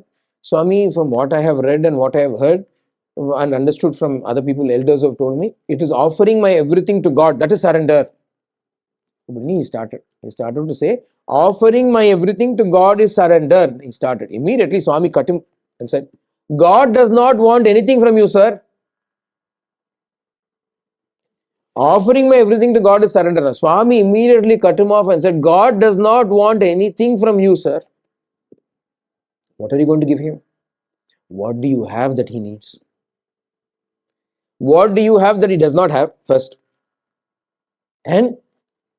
Swami, from what I have read and what I have heard and understood from other people, elders have told me, it is offering my everything to God. That is surrender. He started to say, offering my everything to God is surrender. He started. Immediately Swami cut him and said, God does not want anything from you, sir. Offering my everything to God is surrender. Swami immediately cut him off and said, God does not want anything from you, sir. What are you going to give him? What do you have that he needs? What do you have that he does not have, first? And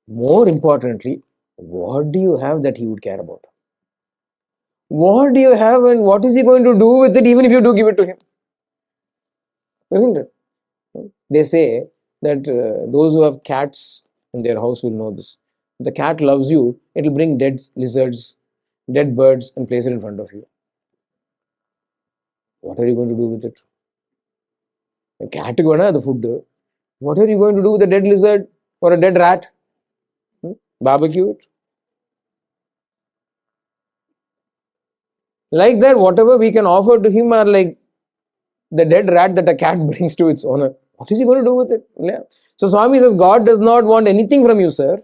more importantly, what do you have that he would care about? What do you have and what is he going to do with it even if you do give it to him? Isn't it? They say that those who have cats in their house will know this. If the cat loves you, it will bring dead lizards, dead birds and place it in front of you. What are you going to do with it? A cat is going to have the food. What are you going to do with a dead lizard or a dead rat? Barbecue it? Like that, whatever we can offer to him are like the dead rat that a cat brings to its owner. What is he going to do with it? Yeah. So Swami says, God does not want anything from you, sir.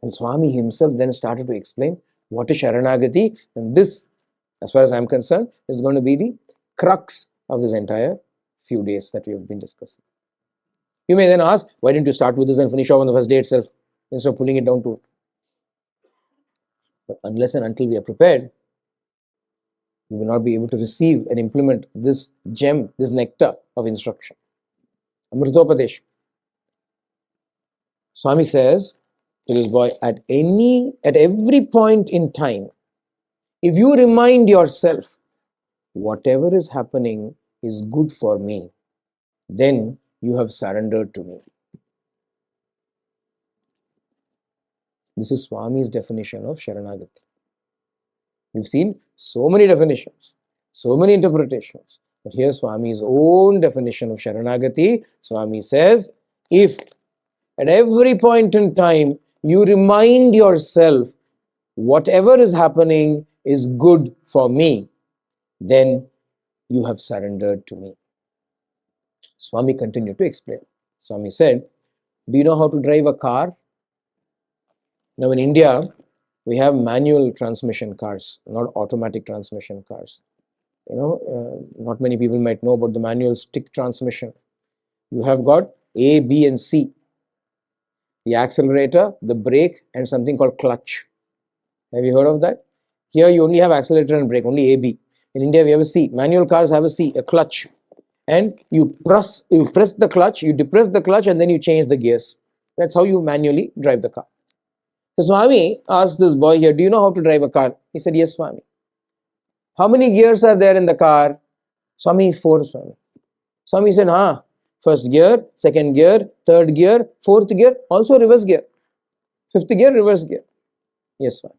And Swami himself then started to explain what is Sharanagati. And this, as far as I am concerned, is going to be the crux of this entire few days that we have been discussing. You may then ask, why didn't you start with this and finish off on the first day itself instead of pulling it down to it? But unless and until we are prepared, you will not be able to receive and implement this gem, this nectar of instruction. Amritopadesh. Swami says to this boy, at every point in time, if you remind yourself, whatever is happening is good for me, then you have surrendered to me. This is Swami's definition of Sharanagati. We've seen so many definitions, so many interpretations. But here's Swami's own definition of Sharanagati. Swami says, if at every point in time you remind yourself, whatever is happening is good for me, then you have surrendered to me. Swami continued to explain. Swami said, do you know how to drive a car? Now in India, we have manual transmission cars, not automatic transmission cars. Not many people might know about the manual stick transmission. You have got A, B, and C. The accelerator, the brake, and something called clutch. Have you heard of that? Here you only have accelerator and brake, only A, B. In India, we have a C. Manual cars have a C, a clutch. And you press the clutch, you depress the clutch, and then you change the gears. That's how you manually drive the car. So Swami asked this boy here, do you know how to drive a car? He said, yes, Swami. How many gears are there in the car? Swami, 4, Swami. Swami said, first gear, second gear, third gear, fourth gear, also reverse gear. Fifth gear, reverse gear. Yes, Swami.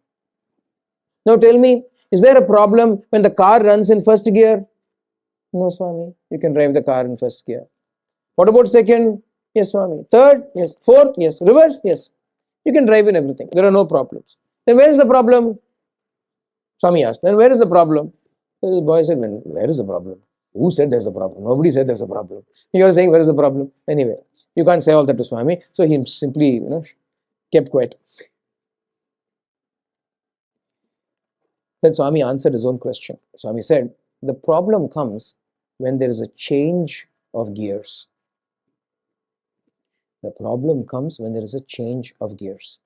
Now tell me, is there a problem when the car runs in first gear? No, Swami. You can drive the car in first gear. What about second? Yes, Swami. Third? Yes. Fourth? Yes. Reverse? Yes. You can drive in everything. There are no problems. Then where is the problem? Swami asked. Then where is the problem? The boy said, where is the problem? Who said there's a problem? Nobody said there's a problem. You are saying where is the problem? Anyway, you can't say all that to Swami. So he simply, kept quiet. Then Swami answered his own question. Swami said, the problem comes when there is a change of gears. The problem comes when there is a change of gears.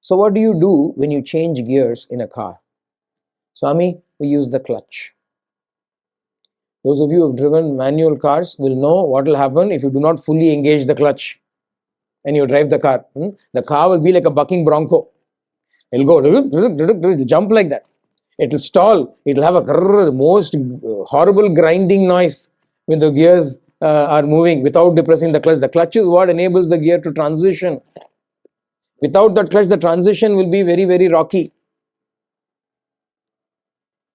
So what do you do when you change gears in a car? Swami, we use the clutch. Those of you who have driven manual cars will know what will happen if you do not fully engage the clutch and you drive the car. The car will be like a bucking bronco. It will go, jump like that. It will stall. It will have the most horrible grinding noise when the gears are moving without depressing the clutch. The clutch is what enables the gear to transition. Without that clutch, the transition will be very, very rocky.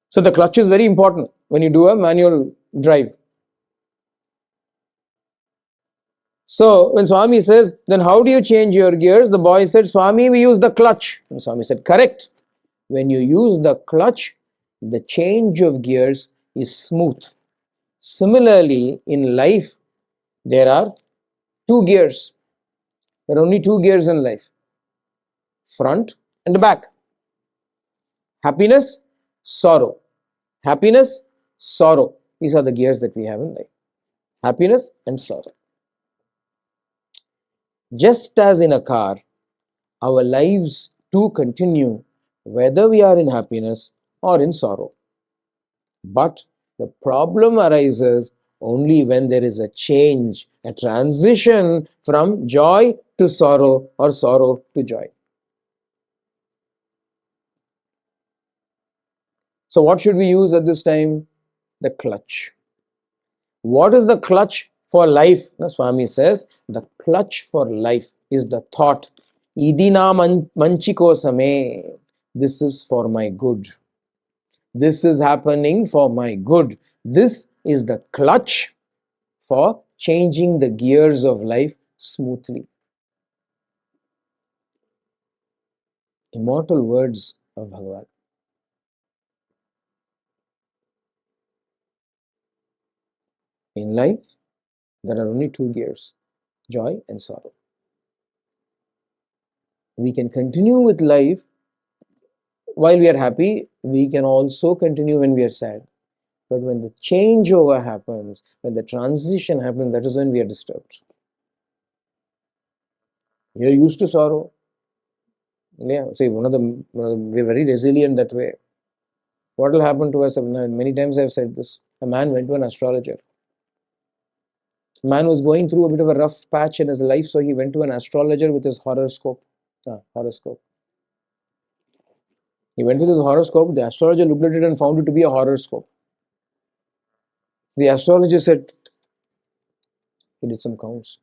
So the clutch is very important when you do a manual drive. So when Swami says, then how do you change your gears? The boy said, Swami, we use the clutch. And Swami said, correct. When you use the clutch, the change of gears is smooth. Similarly, in life, there are 2 gears. There are only 2 gears in life. Front and back. Happiness, sorrow. Happiness, sorrow. These are the gears that we have in life. Happiness and sorrow. Just as in a car, our lives too continue whether we are in happiness or in sorrow. But the problem arises only when there is a change, a transition from joy to sorrow or sorrow to joy. So what should we use at this time? The clutch. What is the clutch for life? Swami says, the clutch for life is the thought, Idina manchiko same. This is for my good. This is happening for my good. This is the clutch for changing the gears of life smoothly. Immortal words of Bhagavan. In life, there are only 2 gears, joy and sorrow. We can continue with life while we are happy. We can also continue when we are sad. But when the changeover happens, when the transition happens, that is when we are disturbed. We are used to sorrow. Yeah, see, we're very resilient that way. What will happen to us? Many times I've said this. A man went to an astrologer. A man was going through a bit of a rough patch in his life, so he went to an astrologer with his horoscope. He went with his horoscope. The astrologer looked at it and found it to be a horoscope. So the astrologer said, he did some counts.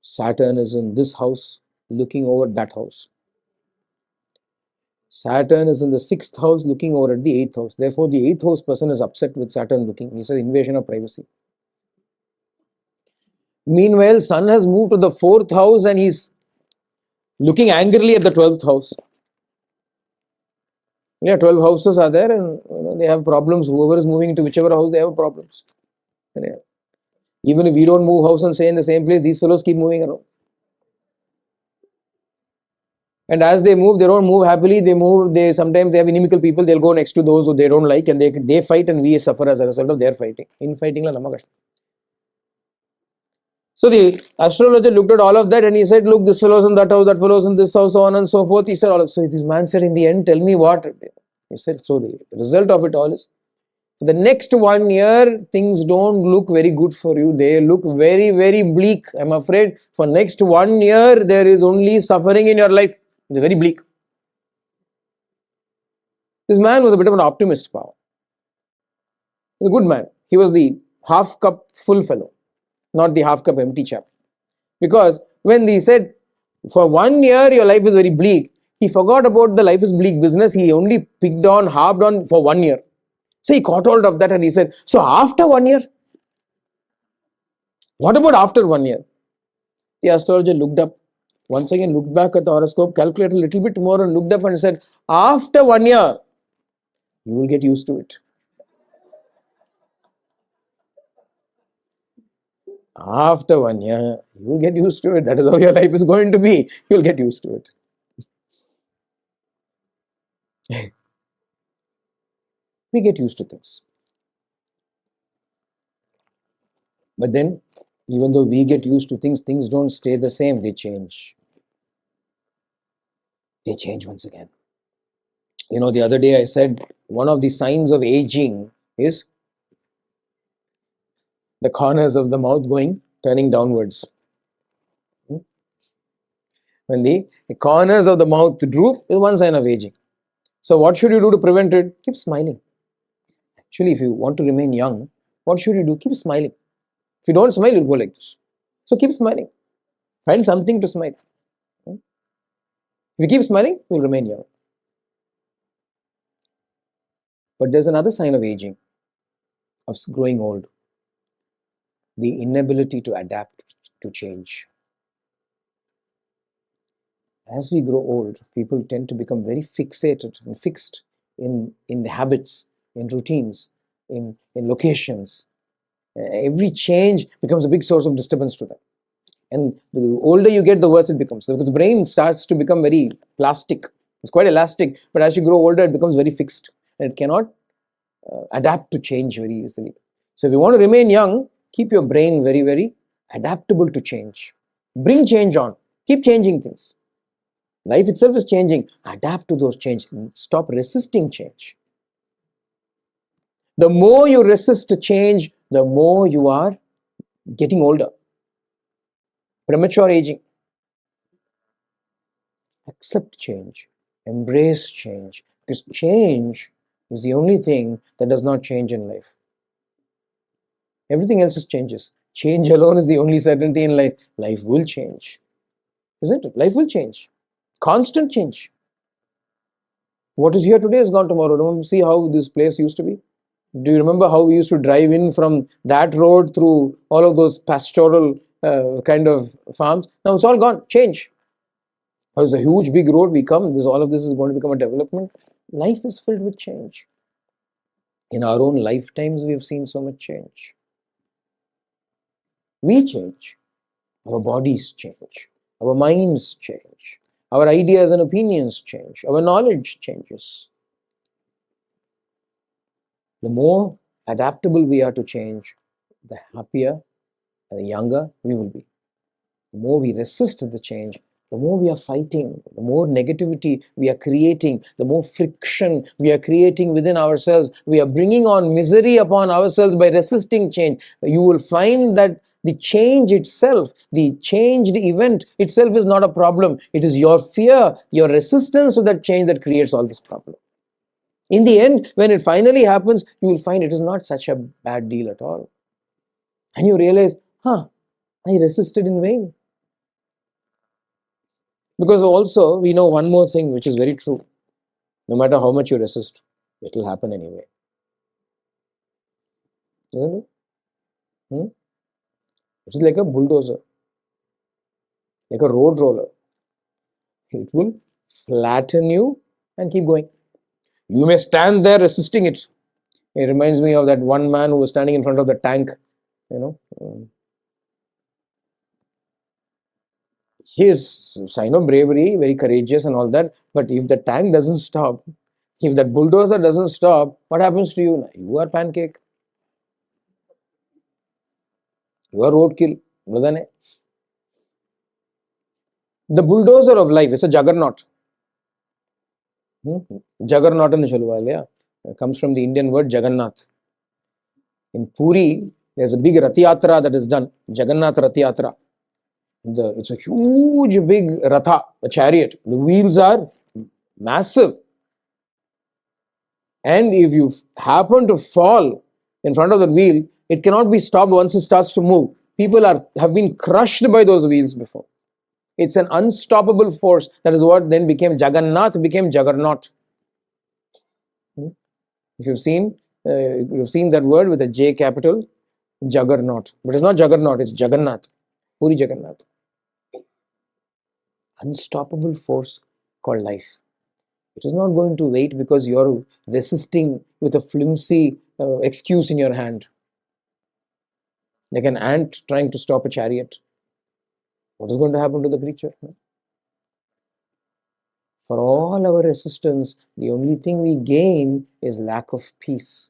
Saturn is in this house, looking over that house. Saturn is in the 6th house, looking over at the 8th house. Therefore, the 8th house person is upset with Saturn looking. He says, invasion of privacy. Meanwhile, sun has moved to the 4th house and he's looking angrily at the 12th house. Yeah, 12 houses are there and they have problems. Whoever is moving into whichever house, they have problems. Yeah. Even if we don't move house and stay in the same place, these fellows keep moving around. And as they move, they don't move happily. They sometimes they have inimical people. They'll go next to those who they don't like, and they fight, and we suffer as a result of their fighting. In fighting, la nama kashtam. So the astrologer looked at all of that and he said, look, this fellow's in that house, that fellow's in this house, so on and so forth. He said, so this man said, in the end, tell me what. He said, so the result of it all is, for the next 1 year, things don't look very good for you. They look very, very bleak. I'm afraid for next 1 year, there is only suffering in your life. It's very bleak. This man was a bit of an optimist, power. A good man. He was the half cup full fellow, not the half cup empty chap. Because when he said, for 1 year your life is very bleak, he forgot about the life is bleak business. He only harped on for 1 year. So he caught hold of that and he said, so after 1 year? What about after 1 year? The astrologer looked up, once again looked back at the horoscope, calculated a little bit more and looked up and said, after 1 year, you will get used to it. After 1 year, you will get used to it. That is how your life is going to be. You will get used to it. We get used to things. But then, even though we get used to things, things don't stay the same. They change. They change once again. You know, the other day I said one of the signs of aging is the corners of the mouth turning downwards. When the corners of the mouth droop, is one sign of aging. So what should you do to prevent it? Keep smiling. Actually, if you want to remain young, what should you do? Keep smiling. If you don't smile, you'll go like this. So keep smiling. Find something to smile. If you keep smiling, you'll remain young. But there's another sign of aging, of growing old. The inability to adapt to change. As we grow old, people tend to become very fixated and fixed in the habits, in routines, in locations. Every change becomes a big source of disturbance to them. And the older you get, the worse it becomes. Because the brain starts to become very plastic. It's quite elastic, but as you grow older, it becomes very fixed. And it cannot adapt to change very easily. So if you want to remain young, keep your brain very, very adaptable to change. Bring change on. Keep changing things. Life itself is changing. Adapt to those changes. Stop resisting change. The more you resist change, the more you are getting older. Premature aging. Accept change. Embrace change. Because change is the only thing that does not change in life. Everything else is changes. Change alone is the only certainty in life. Life will change. Isn't it? Life will change. Constant change. What is here today is gone tomorrow. Don't see how this place used to be. Do you remember how we used to drive in from that road through all of those pastoral kind of farms? Now it's all gone. Change. It's a huge big road. We come. All of this is going to become a development. Life is filled with change. In our own lifetimes, we have seen so much change. We change. Our bodies change. Our minds change. Our ideas and opinions change. Our knowledge changes. The more adaptable we are to change, the happier and the younger we will be. The more we resist the change, the more we are fighting, the more negativity we are creating, the more friction we are creating within ourselves. We are bringing on misery upon ourselves by resisting change. You will find that the change itself, the changed event itself is not a problem. It is your fear, your resistance to that change that creates all this problem. In the end, when it finally happens, you will find it is not such a bad deal at all. And you realize, I resisted in vain. Because also, we know one more thing which is very true. No matter how much you resist, it will happen anyway. Isn't it? It is like a bulldozer, like a road roller. It will flatten you and keep going. You may stand there resisting it. It reminds me of that one man who was standing in front of the tank, you know. He is a sign of bravery, very courageous and all that. But if the tank doesn't stop, if that bulldozer doesn't stop, what happens to you? You are pancake. You are roadkill. The bulldozer of life is a juggernaut. Juggernaut and Chalwal, it comes from the Indian word Jagannath. In Puri, there's a big Rath Yatra that is done, Jagannath Rath Yatra. It's a huge big Ratha, a chariot. The wheels are massive. And if you happen to fall in front of the wheel, it cannot be stopped once it starts to move. People have been crushed by those wheels before. It's an unstoppable force. That is what then became Jagannath, became Juggernaut. If you've seen that word with a J capital, Juggernaut. But it's not Juggernaut, it's Jagannath. Puri Jagannath. Unstoppable force called life. It is not going to wait because you're resisting with a flimsy excuse in your hand. Like an ant trying to stop a chariot. What is going to happen to the creature? For all our resistance, the only thing we gain is lack of peace.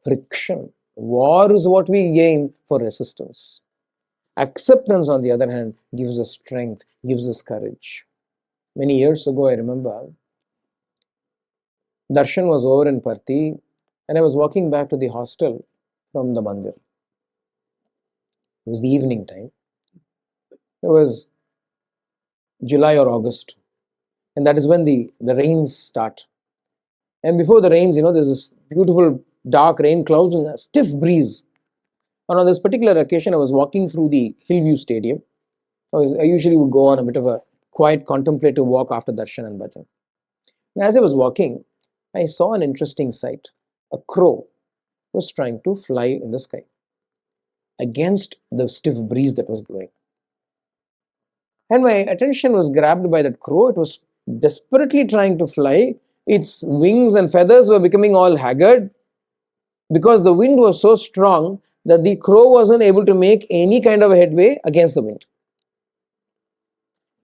Friction. War is what we gain for resistance. Acceptance, on the other hand, gives us strength, gives us courage. Many years ago, I remember, Darshan was over in Parthi, and I was walking back to the hostel from the mandir. It was the evening time. It was July or August, and that is when the rains start. And before the rains, there's this beautiful dark rain clouds and a stiff breeze. And on this particular occasion, I was walking through the Hillview Stadium. I usually would go on a bit of a quiet contemplative walk after darshan and bhajan. And as I was walking, I saw an interesting sight. A crow was trying to fly in the sky against the stiff breeze that was blowing. And my attention was grabbed by that crow. It was desperately trying to fly. Its wings and feathers were becoming all haggard because the wind was so strong that the crow wasn't able to make any kind of a headway against the wind.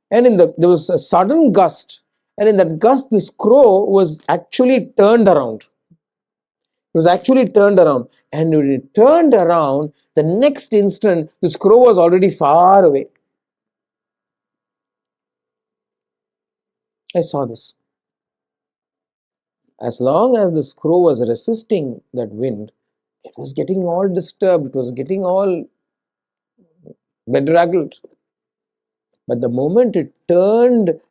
And there was a sudden gust, and in that gust, this crow was actually turned around. It was actually turned around, and when it turned around, the next instant, this crow was already far away. I saw this. As long as this crow was resisting that wind, it was getting all disturbed, it was getting all bedraggled. But the moment it turned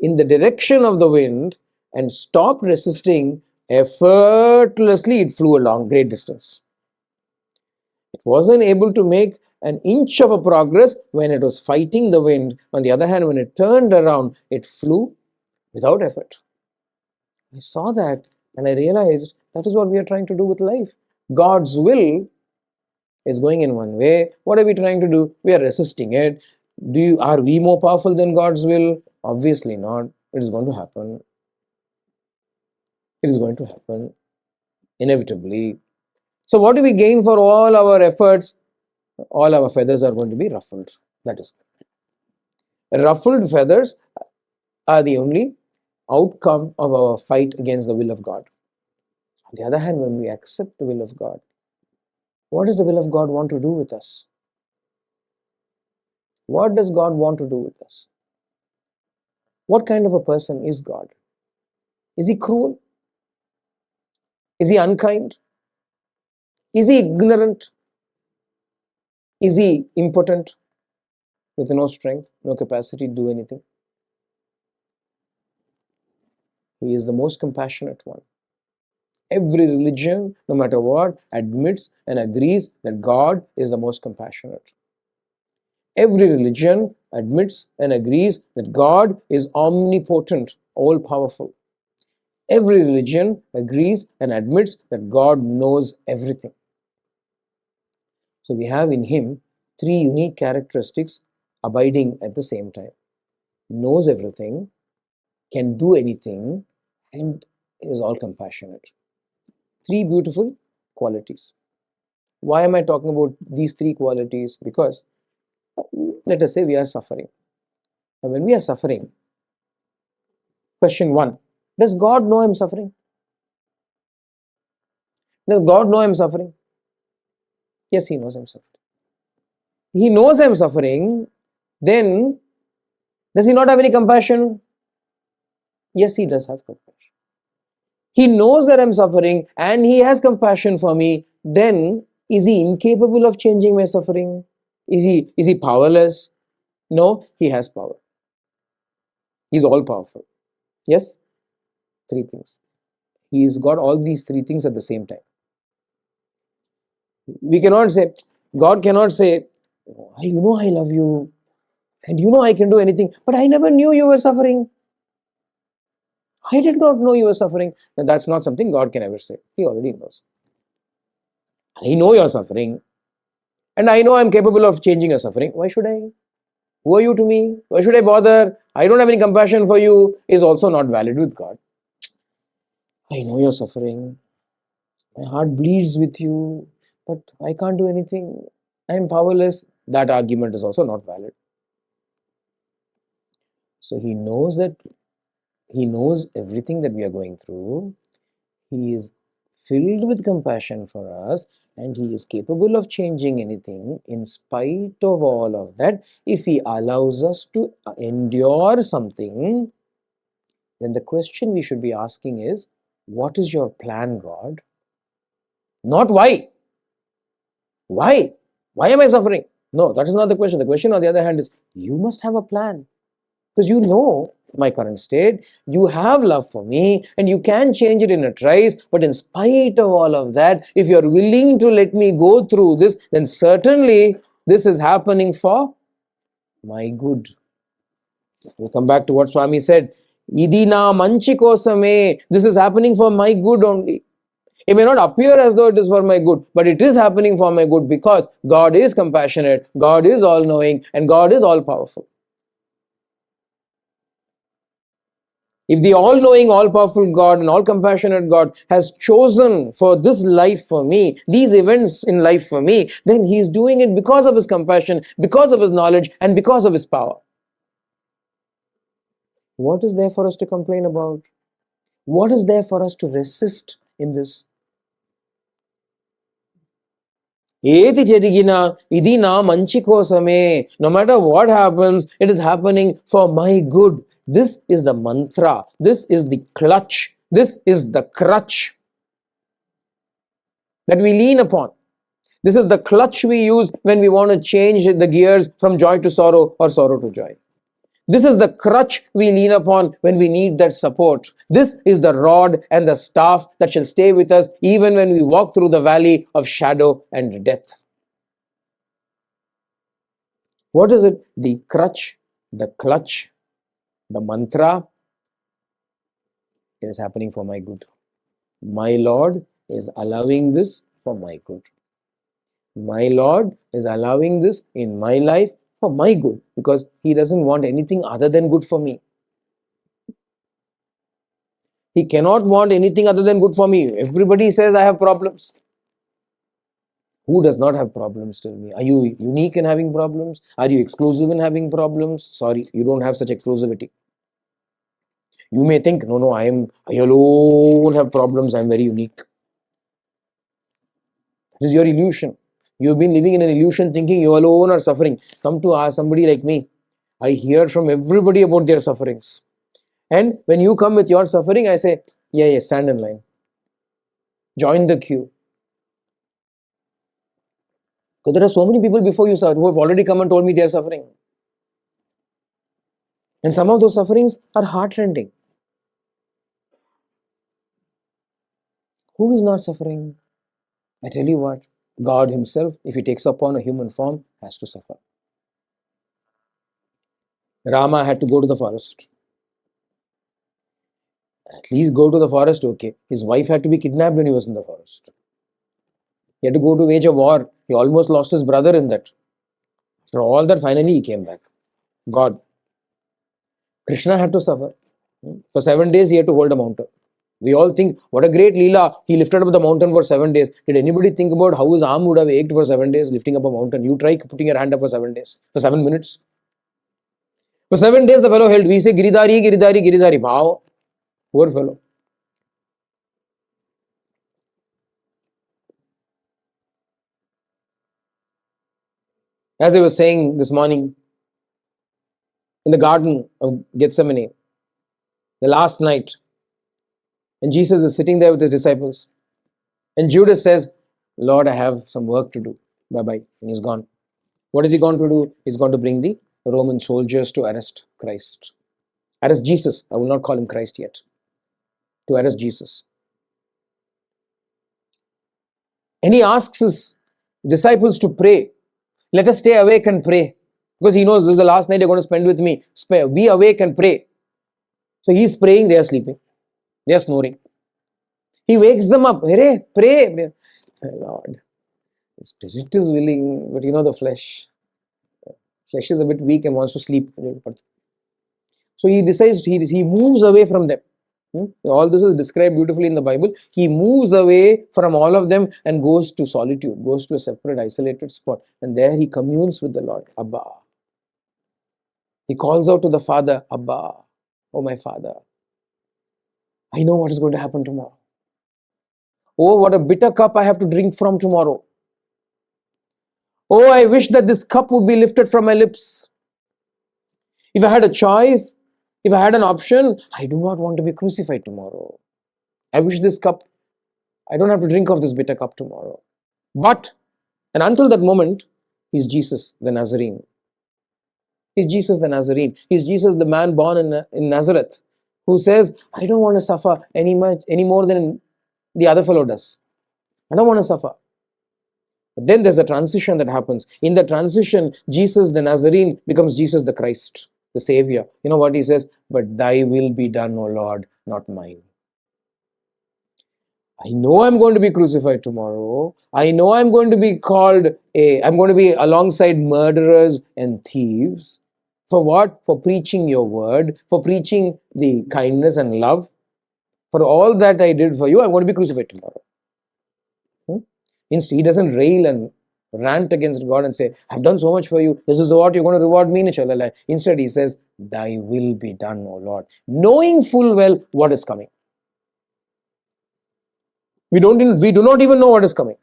in the direction of the wind and stopped resisting, effortlessly it flew a long, great distance. It wasn't able to make an inch of a progress when it was fighting the wind. On the other hand, when it turned around, it flew without effort. I saw that and I realized that is what we are trying to do with life. God's will is going in one way. What are we trying to do? We are resisting it. Are we more powerful than God's will? Obviously not. It is going to happen. It is going to happen inevitably. So what do we gain for all our efforts? All our feathers are going to be ruffled. That is. Ruffled feathers are the only outcome of our fight against the will of God. On the other hand, when we accept the will of God, what does the will of God want to do with us? What does God want to do with us? What kind of a person is God? Is he cruel? Is he unkind? Is he ignorant? Is he impotent with no strength, no capacity to do anything? He is the most compassionate one. Every religion, no matter what, admits and agrees that God is the most compassionate. Every religion admits and agrees that God is omnipotent, all powerful. Every religion agrees and admits that God knows everything. So we have in him three unique characteristics abiding at the same time. Knows everything, can do anything, and is all compassionate. Three beautiful qualities. Why am I talking about these three qualities? Because let us say we are suffering. And when we are suffering, question one, does God know I'm suffering? Does God know I'm suffering? Yes, He knows I'm suffering. He knows I'm suffering, then does He not have any compassion? Yes, He does have compassion. He knows that I'm suffering and He has compassion for me, then is He incapable of changing my suffering? Is he powerless? No, He has power. He's all powerful. Yes? Three things. He's got all these three things at the same time. We cannot say, God cannot say, you know I love you and you know I can do anything, but I never knew you were suffering. I did not know you were suffering. And that's not something God can ever say. He already knows. I know you're suffering and I know I'm capable of changing your suffering. Why should I? Who are you to me? Why should I bother? I don't have any compassion for you is also not valid with God. I know you're suffering. My heart bleeds with you, but I can't do anything. I am powerless. That argument is also not valid. So he knows everything that we are going through. He is filled with compassion for us and he is capable of changing anything in spite of all of that. If he allows us to endure something, then the question we should be asking is, what is your plan, God? Not why. Why? Why am I suffering? No, that is not the question. The question, on the other hand, is you must have a plan because you know my current state. You have love for me and you can change it in a trice. But in spite of all of that, if you're willing to let me go through this, then certainly this is happening for my good. We'll come back to what Swami said. Idina manchi kosame. This is happening for my good only. It may not appear as though it is for my good, but it is happening for my good because God is compassionate, God is all-knowing, and God is all-powerful. If the all-knowing, all-powerful God and all-compassionate God has chosen for this life for me, these events in life for me, then He is doing it because of His compassion, because of His knowledge, and because of His power. What is there for us to complain about? What is there for us to resist in this? Eti jerigina idina manchi kosame. No matter what happens, it is happening for my good. This is the mantra. This is the clutch. This is the crutch that we lean upon. This is the clutch we use when we want to change the gears from joy to sorrow or sorrow to joy. This is the crutch we lean upon when we need that support. This is the rod and the staff that shall stay with us even when we walk through the valley of shadow and death. What is it? The crutch, the clutch, the mantra. It is happening for my good. My Lord is allowing this for my good. My Lord is allowing this in my life for my good because He doesn't want anything other than good for me. He cannot want anything other than good for me. Everybody says I have problems. Who does not have problems? Tell me. Are you unique in having problems? Are you exclusive in having problems? Sorry, you don't have such exclusivity. You may think, no, I alone have problems, I'm very unique. This is your illusion. You've been living in an illusion thinking you alone are suffering. Come to ask somebody like me. I hear from everybody about their sufferings. And when you come with your suffering, I say, yeah, stand in line. Join the queue. Because there are so many people before you who have already come and told me they are suffering. And some of those sufferings are heart-rending. Who is not suffering? I tell you what, God Himself, if He takes upon a human form, has to suffer. Rama had to go to the forest. At least go to the forest, okay. His wife had to be kidnapped when he was in the forest. He had to go to wage a war. He almost lost his brother in that. After all that, finally he came back. God. Krishna had to suffer. For 7 days he had to hold a mountain. We all think, what a great Leela. He lifted up the mountain for 7 days. Did anybody think about how his arm would have ached for 7 days lifting up a mountain? You try putting your hand up for 7 days, for 7 minutes. For 7 days the fellow held. We say Giridhari, Giridhari, Giridhari. Wow. Poor fellow. As I was saying this morning, in the Garden of Gethsemane, the last night, and Jesus is sitting there with his disciples, and Judas says, Lord, I have some work to do. Bye-bye. And he's gone. What is he going to do? He's going to bring the Roman soldiers to arrest Christ. Arrest Jesus. I will not call him Christ yet. To arrest Jesus. And he asks his disciples to pray. Let us stay awake and pray. Because he knows this is the last night you're going to spend with me. Be awake and pray. So he's praying, they are sleeping. They are snoring. He wakes them up. Hey, pray. Lord, the spirit is willing, but the flesh. Flesh is a bit weak and wants to sleep. So he decides, he moves away from them. All this is described beautifully in the Bible. He moves away from all of them and goes to solitude, goes to a separate, isolated spot. And there he communes with the Lord. Abba. He calls out to the Father, Abba, oh my Father. I know what is going to happen tomorrow. Oh, what a bitter cup I have to drink from tomorrow. Oh, I wish that this cup would be lifted from my lips. If I had a choice, if I had an option, I do not want to be crucified tomorrow. I wish this cup, I don't have to drink of this bitter cup tomorrow. But, and until that moment, he's Jesus the Nazarene. He's Jesus the Nazarene. He's Jesus the man born in Nazareth, who says, I don't want to suffer any more than the other fellow does. I don't want to suffer. But then there's a transition that happens. In the transition, Jesus the Nazarene becomes Jesus the Christ, the Savior. You know what he says? But thy will be done, O Lord, not mine. I know I'm going to be crucified tomorrow. I know I'm going to be I'm going to be alongside murderers and thieves. For what? For preaching your word, for preaching the kindness and love. For all that I did for you, I'm going to be crucified tomorrow. Instead, he doesn't rail and rant against God and say, I've done so much for you. This is what you're going to reward me, inshallah. Instead, he says, thy will be done, O Lord. Knowing full well what is coming. We do not even know what is coming.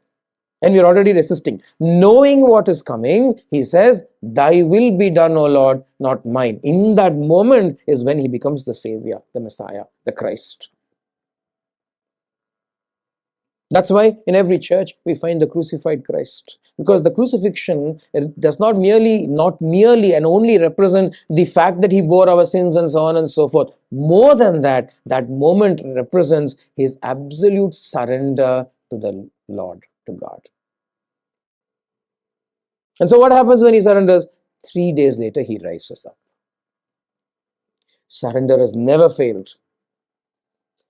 And we are already resisting. Knowing what is coming, he says, thy will be done, O Lord, not mine. In that moment is when he becomes the Savior, the Messiah, the Christ. That's why in every church we find the crucified Christ. Because the crucifixion does not merely and only represent the fact that he bore our sins and so on and so forth. More than that, that moment represents his absolute surrender to the Lord, to God. And so what happens when he surrenders? 3 days later he rises up. Surrender has never failed.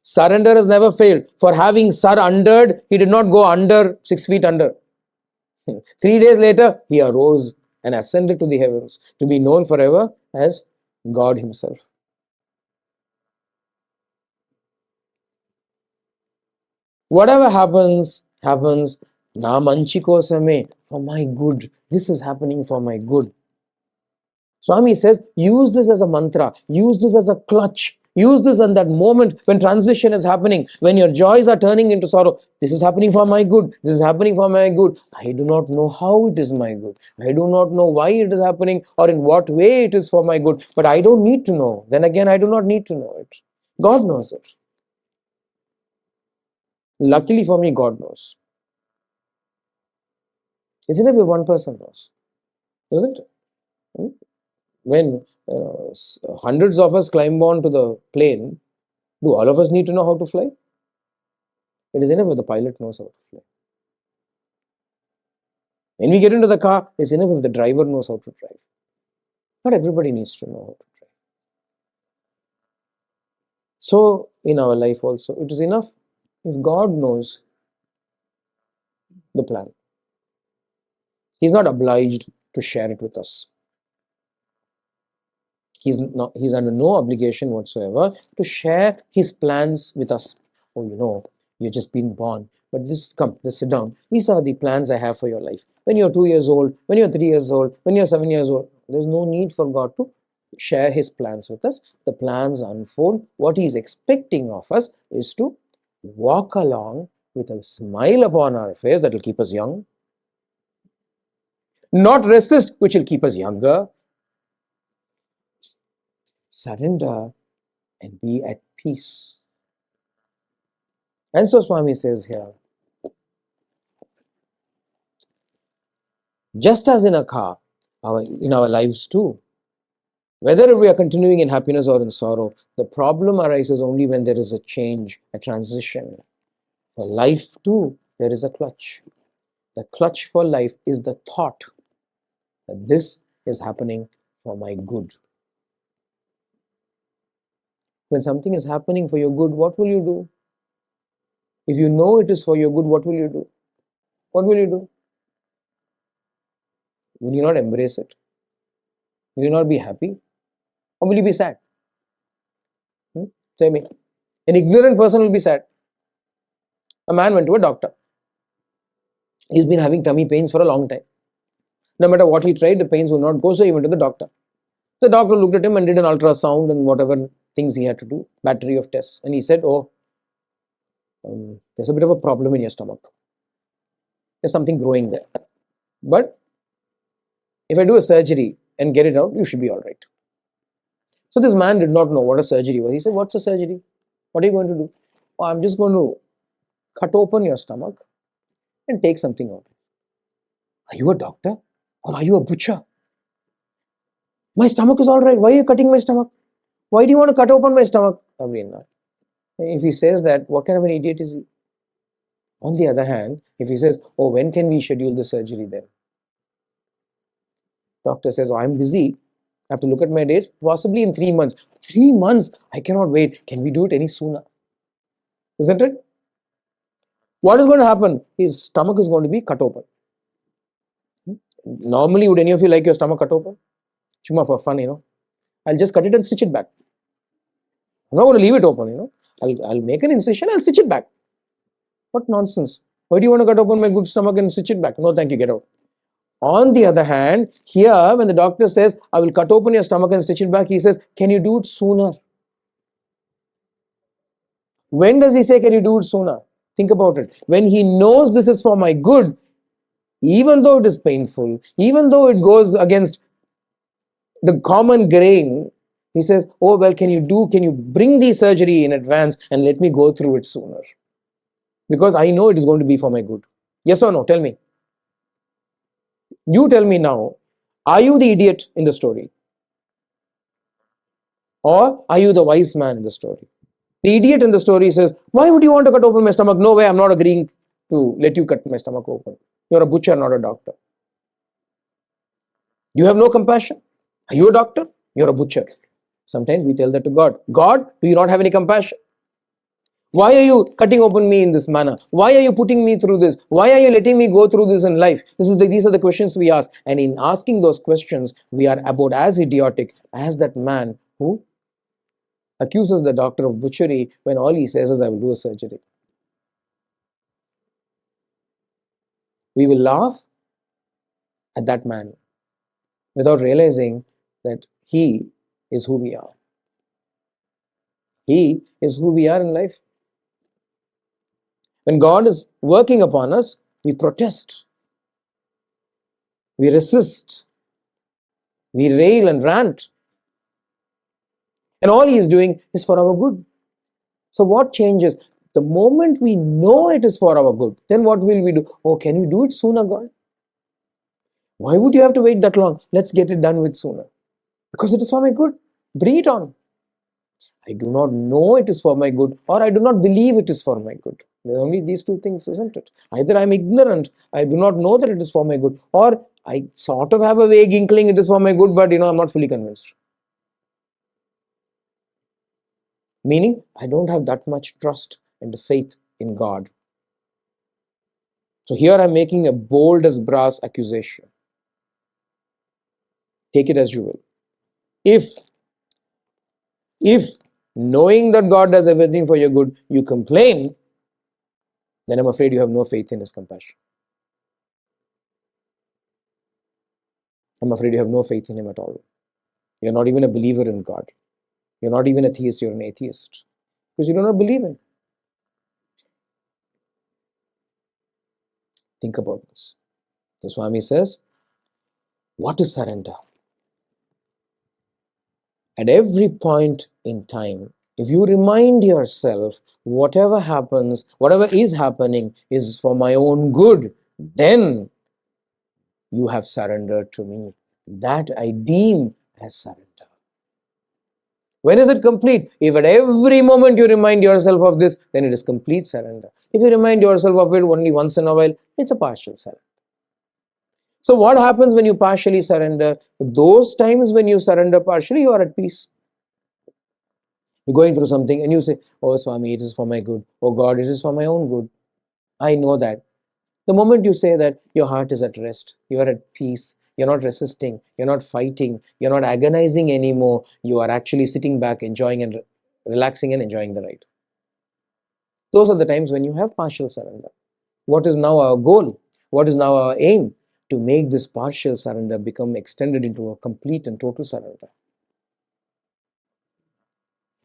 Surrender has never failed. For having surrendered, he did not go under 6 feet under. 3 days later, he arose and ascended to the heavens to be known forever as God himself. Whatever happens, happens. Na manchiko same, for my good. This is happening for my good. Swami says, use this as a mantra. Use this as a clutch. Use this in that moment when transition is happening, when your joys are turning into sorrow. This is happening for my good. This is happening for my good. I do not know how it is my good. I do not know why it is happening or in what way it is for my good. But I don't need to know. Then again, I do not need to know it. God knows it. Luckily for me, God knows. Isn't it if one person knows? Isn't it? When hundreds of us climb onto the plane, do all of us need to know how to fly? It is enough if the pilot knows how to fly. When we get into the car, it's enough if the driver knows how to drive. Not everybody needs to know how to drive. So, in our life also, it is enough if God knows the plan. He's not obliged to share it with us. He's under no obligation whatsoever to share his plans with us. Oh, you've just been born, but come, let's sit down. These are the plans I have for your life. When you're 2 years old, when you're 3 years old, when you're 7 years old, there's no need for God to share his plans with us. The plans unfold. What he's expecting of us is to walk along with a smile upon our face that will keep us young, not resist, which will keep us younger, surrender and be at peace. And so Swami says here, just as in a car, in our lives too, whether we are continuing in happiness or in sorrow, the problem arises only when there is a change, a transition. For life too, there is a clutch. The clutch for life is the thought that this is happening for my good. When something is happening for your good, what will you do? If you know it is for your good, what will you do? What will you do? Will you not embrace it? Will you not be happy? Or will you be sad? Tell me. An ignorant person will be sad. A man went to a doctor. He's been having tummy pains for a long time. No matter what he tried, the pains would not go, so he went to the doctor. The doctor looked at him and did an ultrasound and whatever things he had to do, battery of tests. And he said, there's a bit of a problem in your stomach. There's something growing there. But if I do a surgery and get it out, you should be all right. So this man did not know what a surgery was. He said, what's a surgery? What are you going to do? Oh, I'm just going to cut open your stomach and take something out. Are you a doctor or are you a butcher? My stomach is all right. Why are you cutting my stomach? Why do you want to cut open my stomach? If he says that, what kind of an idiot is he? On the other hand, if he says, oh, when can we schedule the surgery then? Doctor says, oh, I'm busy. I have to look at my dates, possibly in 3 months. 3 months? I cannot wait. Can we do it any sooner? Isn't it? What is going to happen? His stomach is going to be cut open. Normally, would any of you like your stomach cut open? Chuma for fun, I'll just cut it and stitch it back. I'm not going to leave it open, I'll make an incision, I'll stitch it back. What nonsense. Why do you want to cut open my good stomach and stitch it back? No, thank you, get out. On the other hand, here when the doctor says, I will cut open your stomach and stitch it back, he says, can you do it sooner? When does he say, can you do it sooner? Think about it. When he knows this is for my good, even though it is painful, even though it goes against the common grain, he says, oh, well, can you bring the surgery in advance and let me go through it sooner? Because I know it is going to be for my good. Yes or no? Tell me. You tell me now, are you the idiot in the story? Or are you the wise man in the story? The idiot in the story says, why would you want to cut open my stomach? No way, I'm not agreeing to let you cut my stomach open. You're a butcher, not a doctor. You have no compassion. Are you a doctor? You're a butcher. Sometimes we tell that to God. God, do you not have any compassion? Why are you cutting open me in this manner? Why are you putting me through this? Why are you letting me go through this in life? These are the questions we ask. And in asking those questions, we are about as idiotic as that man who accuses the doctor of butchery when all he says is, I will do a surgery. We will laugh at that man without realizing that he is who we are. He is who we are in life. When God is working upon us, we protest, we resist, we rail and rant. And all he is doing is for our good. So what changes? The moment we know it is for our good, then what will we do? Oh, can you do it sooner, God? Why would you have to wait that long? Let's get it done with sooner. Because it is for my good. Bring it on. I do not know it is for my good, or I do not believe it is for my good. There are only these two things, isn't it? Either I'm ignorant, I do not know that it is for my good, or I sort of have a vague inkling it is for my good, but I'm not fully convinced. Meaning, I don't have that much trust and faith in God. So here I'm making a bold as brass accusation. Take it as you will. If knowing that God does everything for your good, you complain, then I'm afraid you have no faith in His compassion. I'm afraid you have no faith in Him at all. You're not even a believer in God. You're not even a theist, you're an atheist. Because you do not believe in. Think about this. The Swami says, what is surrender? At every point in time, if you remind yourself, whatever happens, whatever is happening is for my own good, then you have surrendered to me. That I deem as surrender. When is it complete? If at every moment you remind yourself of this, then it is complete surrender. If you remind yourself of it only once in a while, it's a partial surrender. So what happens when you partially surrender? Those times when you surrender partially, you are at peace. You're going through something and you say, oh Swami, it is for my good. Oh God, it is for my own good. I know that. The moment you say that, your heart is at rest. You are at peace. You're not resisting. You're not fighting. You're not agonizing anymore. You are actually sitting back, enjoying and relaxing and enjoying the ride. Those are the times when you have partial surrender. What is now our goal? What is now our aim? To make this partial surrender become extended into a complete and total surrender.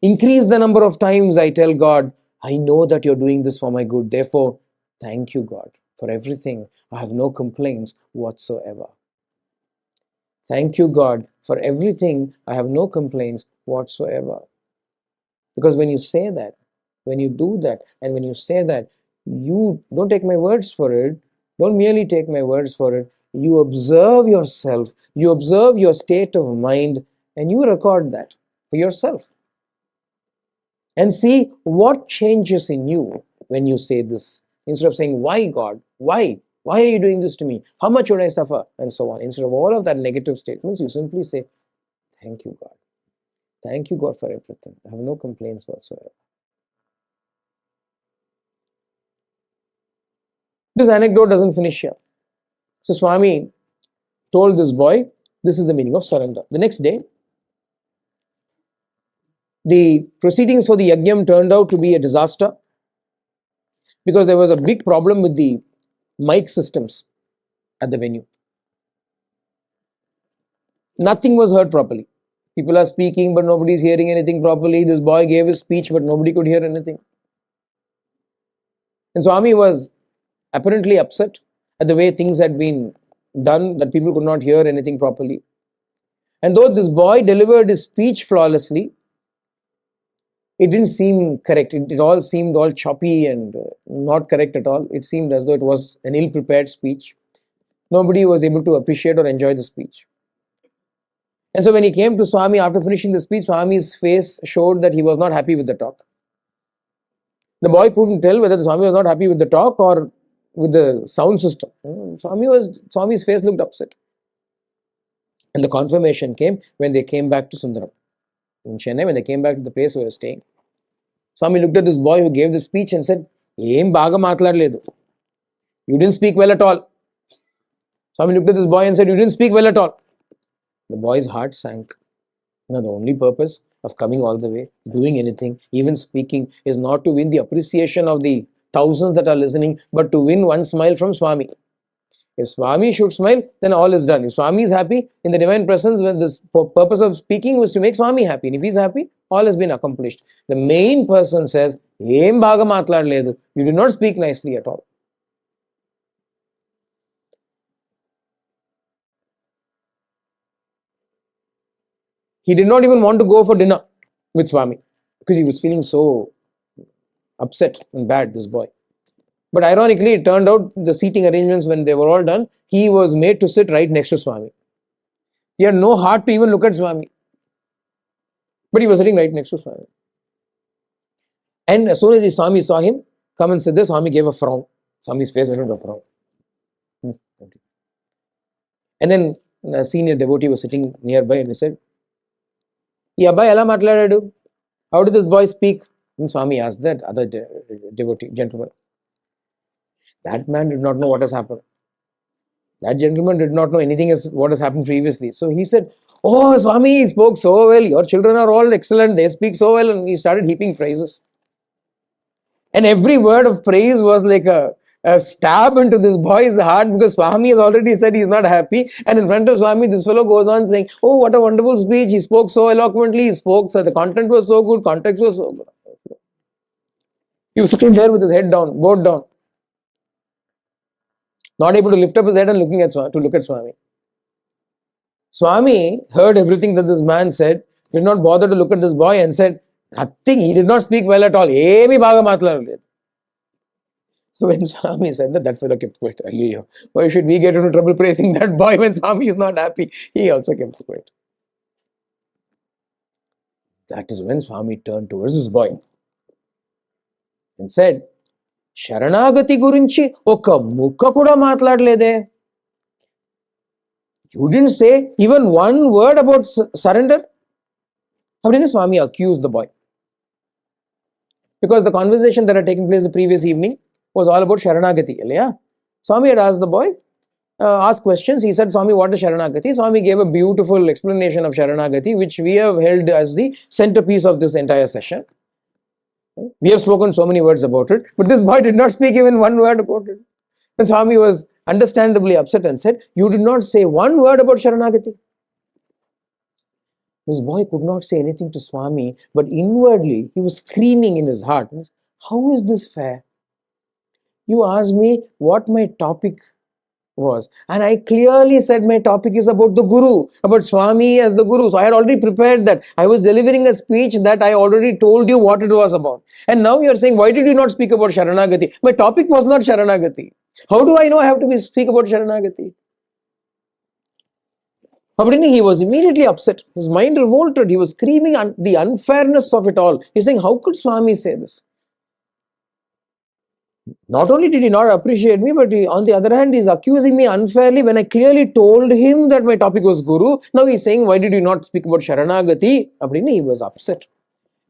Increase the number of times I tell God, I know that you're doing this for my good. Therefore, thank you, God, for everything. I have no complaints whatsoever. Thank you, God, for everything. I have no complaints whatsoever. Because when you say that, when you do that, and when you say that, you don't take my words for it. Don't merely take my words for it. You observe yourself. You observe your state of mind, and you record that for yourself. And see what changes in you when you say this. Instead of saying, why God? Why? Why are you doing this to me? How much should I suffer? And so on. Instead of all of that negative statements, you simply say, thank you, God. Thank you, God, for everything. I have no complaints whatsoever. This anecdote doesn't finish here. So Swami told this boy, this is the meaning of surrender. The next day, the proceedings for the yajnam turned out to be a disaster because there was a big problem with the mic systems at the venue. Nothing was heard properly. People are speaking, but nobody is hearing anything properly. This boy gave his speech, but nobody could hear anything. And Swami was apparently upset at the way things had been done, that people could not hear anything properly. And though this boy delivered his speech flawlessly, it didn't seem correct. It all seemed all choppy and not correct at all. It seemed as though it was an ill-prepared speech. Nobody was able to appreciate or enjoy the speech. And so when he came to Swami after finishing the speech, Swami's face showed that he was not happy with the talk. The boy couldn't tell whether the Swami was not happy with the talk or with the sound system. Swami's face looked upset. And the confirmation came when they came back to Sundaram. In Chennai, when they came back to the place where they were staying. Swami looked at this boy who gave the speech and said, Em baga matladledu. You didn't speak well at all. Swami looked at this boy and said, you didn't speak well at all. The boy's heart sank. Now, the only purpose of coming all the way, doing anything, even speaking, is not to win the appreciation of the thousands that are listening, but to win one smile from Swami. If Swami should smile, then all is done. If Swami is happy in the divine presence, when this purpose of speaking was to make Swami happy, and if he's happy, all has been accomplished. The main person says, Em baga matladledu. You did not speak nicely at all. He did not even want to go for dinner with Swami because he was feeling so upset and bad, this boy. But ironically, it turned out the seating arrangements, when they were all done, he was made to sit right next to Swami. He had no heart to even look at Swami. But he was sitting right next to Swami. And as soon as the Swami saw him come and sit there, Swami gave a frown. Swami's face went into a frown. And then a senior devotee was sitting nearby and he said, "Ee abbai ela matladadu? How did this boy speak?" And Swami asked that other devotee, gentleman. That man did not know what has happened. That gentleman did not know anything as what has happened previously. So he said, "Oh, Swami, he spoke so well. Your children are all excellent. They speak so well." And he started heaping praises. And every word of praise was like a stab into this boy's heart, because Swami has already said he's not happy. And in front of Swami, this fellow goes on saying, "Oh, what a wonderful speech. He spoke so eloquently. He spoke, so the content was so good, context was so good." He was sitting there with his head down, bowed down, not able to lift up his head and look at Swami. Swami heard everything that this man said, did not bother to look at this boy, and said, "Nothing, he did not speak well at all. Emi baga matladaledu." So when Swami said that, that fellow kept quiet. Why should we get into trouble praising that boy when Swami is not happy? He also kept quiet. That is when Swami turned towards this boy and said, "Sharanagati gurinchi oka mukka kuda matladlede." You didn't say even one word about surrender. How did Swami accuse the boy? Because the conversation that had taken place the previous evening was all about Sharanagati. Yeah? Swami had asked the boy, asked questions. He said, "Swami, what is Sharanagati?" Swami gave a beautiful explanation of Sharanagati, which we have held as the centerpiece of this entire session. We have spoken so many words about it, but this boy did not speak even one word about it. And Swami was understandably upset and said, "You did not say one word about Sharanagati." This boy could not say anything to Swami, but inwardly he was screaming in his heart, "How is this fair? You asked me what my topic was, and I clearly said my topic is about the Guru, about Swami as the Guru. So I had already prepared that. I was delivering a speech that I already told you what it was about. And now you're saying, why did you not speak about Sharanagati? My topic was not Sharanagati. How do I know I have to speak about Sharanagati?" He was immediately upset. His mind revolted. He was screaming the unfairness of it all. He's saying, "How could Swami say this?" Not only did he not appreciate me, but on the other hand, he's accusing me unfairly when I clearly told him that my topic was Guru. Now he's saying, "Why did you not speak about Sharanagati?" He was upset.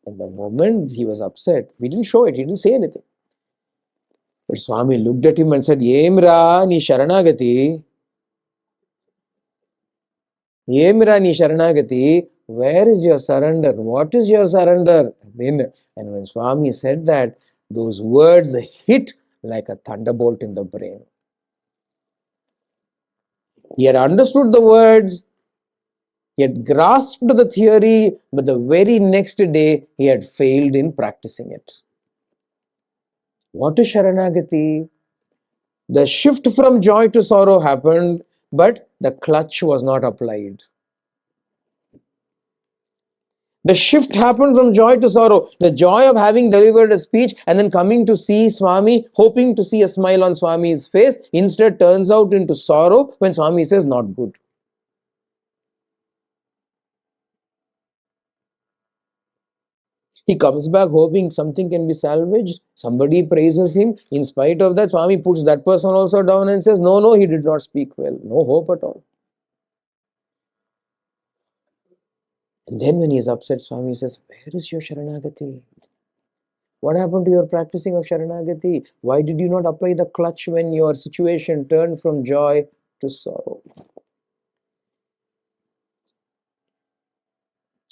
And the moment he was upset, we didn't show it, he didn't say anything. But Swami looked at him and said, "Yemra ni Sharanagati? Yemra ni Sharanagati? Where is your surrender? What is your surrender?" And when Swami said that, those words hit like a thunderbolt in the brain. He had understood the words, he had grasped the theory, but the very next day he had failed in practicing it. What is Sharanagati? The shift from joy to sorrow happened, but the clutch was not applied. The shift happened from joy to sorrow. The joy of having delivered a speech and then coming to see Swami, hoping to see a smile on Swami's face, instead turns out into sorrow when Swami says, "Not good." He comes back hoping something can be salvaged. Somebody praises him. In spite of that, Swami puts that person also down and says, "No, no, he did not speak well." No hope at all. And then when he is upset, Swami says, "Where is your Sharanagati? What happened to your practicing of Sharanagati? Why did you not apply the clutch when your situation turned from joy to sorrow?"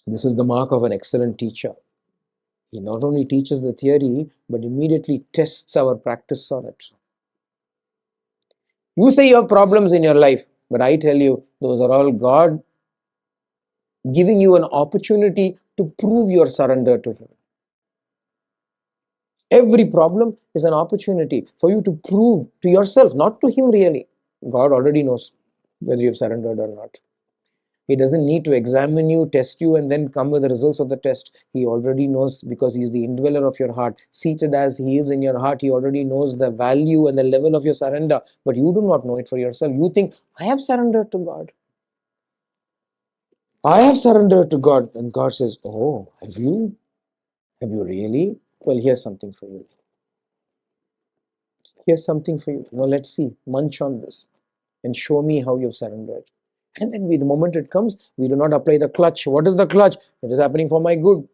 This is the mark of an excellent teacher. He not only teaches the theory, but immediately tests our practice on it. You say you have problems in your life, but I tell you, those are all God giving you an opportunity to prove your surrender to Him. Every problem is an opportunity for you to prove to yourself, not to Him really. God already knows whether you've surrendered or not. He doesn't need to examine you, test you, and then come with the results of the test. He already knows, because He is the indweller of your heart. Seated as He is in your heart, He already knows the value and the level of your surrender. But you do not know it for yourself. You think, "I have surrendered to God. I have surrendered to God." And God says, "Oh, have you? Have you really? Well, here's something for you. Here's something for you. Now let's see. Munch on this and show me how you've surrendered." And then the moment it comes, we do not apply the clutch. What is the clutch? It is happening for my good.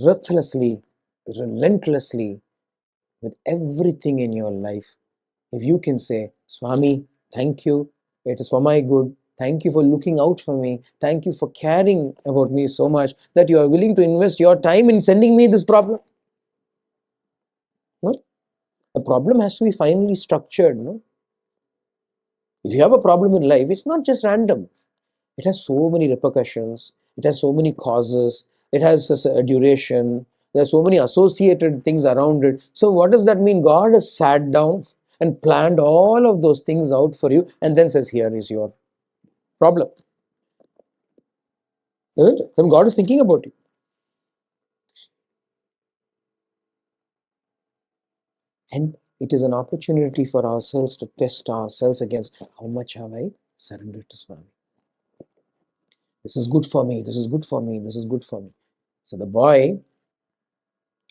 Ruthlessly, relentlessly, with everything in your life, if you can say, Swami, thank you, it is for my good. Thank you for looking out for me. Thank you for caring about me so much that you are willing to invest your time in sending me this problem. No? A problem has to be finely structured. No? If you have a problem in life, it's not just random. It has so many repercussions. It has so many causes. It has a duration. There are so many associated things around it. So what does that mean? God has sat down and planned all of those things out for you and then says, here is your problem. Isn't it? Then God is thinking about you. And it is an opportunity for ourselves to test ourselves against how much have I surrendered to Swami. This is good for me. This is good for me. This is good for me. So the boy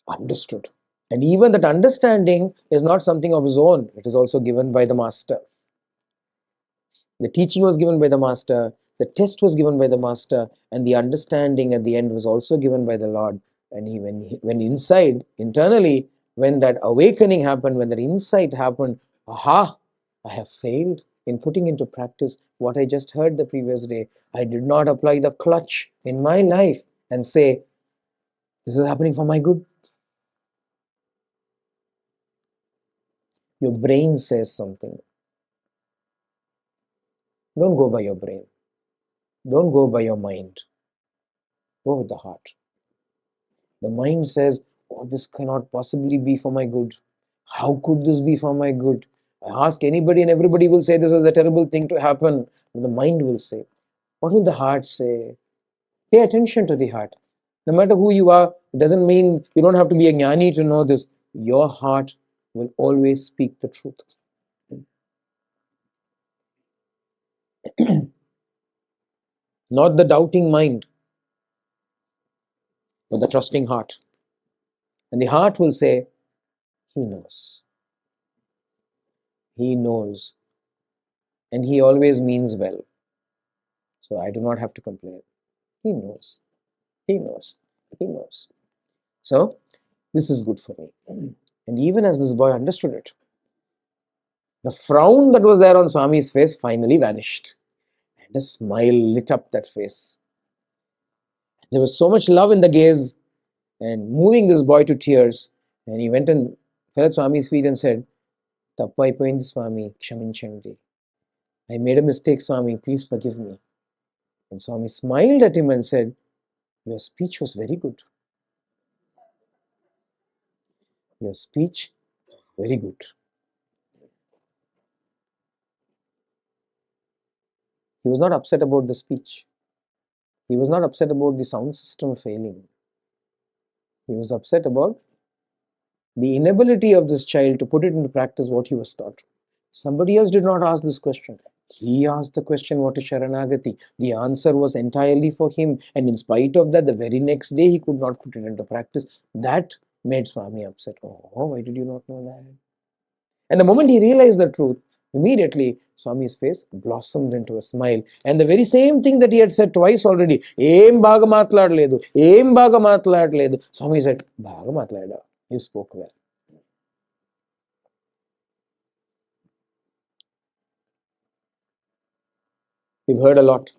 understood. And even that understanding is not something of his own. It is also given by the master. The teaching was given by the master. The test was given by the master. And the understanding at the end was also given by the Lord. And when inside, internally, when that awakening happened, when that insight happened, aha, I have failed in putting into practice what I just heard the previous day. I did not apply the clutch in my life and say, this is happening for my good. Your brain says something. Don't go by your brain. Don't go by your mind. Go with the heart. The mind says, oh, this cannot possibly be for my good. How could this be for my good? I ask anybody and everybody will say this is a terrible thing to happen. And the mind will say. What will the heart say? Pay attention to the heart. No matter who you are, it doesn't mean you don't have to be a jnani to know this. Your heart will always speak the truth. Not the doubting mind, but the trusting heart. And the heart will say, he knows. He knows. And he always means well. So I do not have to complain. He knows. He knows. He knows. So this is good for me. And even as this boy understood it, the frown that was there on Swami's face finally vanished. And a smile lit up that face. There was so much love in the gaze and moving this boy to tears. And he went and fell at Swami's feet and said, Tappu అయిపోయింది Swami, క్షమించండి. I made a mistake, Swami, please forgive me. And Swami smiled at him and said, your speech was very good. Your speech, very good. He was not upset about the speech. He was not upset about the sound system failing. He was upset about the inability of this child to put it into practice what he was taught. Somebody else did not ask this question. He asked the question, what is Sharanagati? The answer was entirely for him. And in spite of that, the very next day, he could not put it into practice. That made Swami upset. Oh, why did you not know that? And the moment he realized the truth, immediately Swami's face blossomed into a smile. And the very same thing that he had said twice already, Em baga matladledu, Em baga matladledu. Swami said, Baga matlada, you spoke well. We've heard a lot.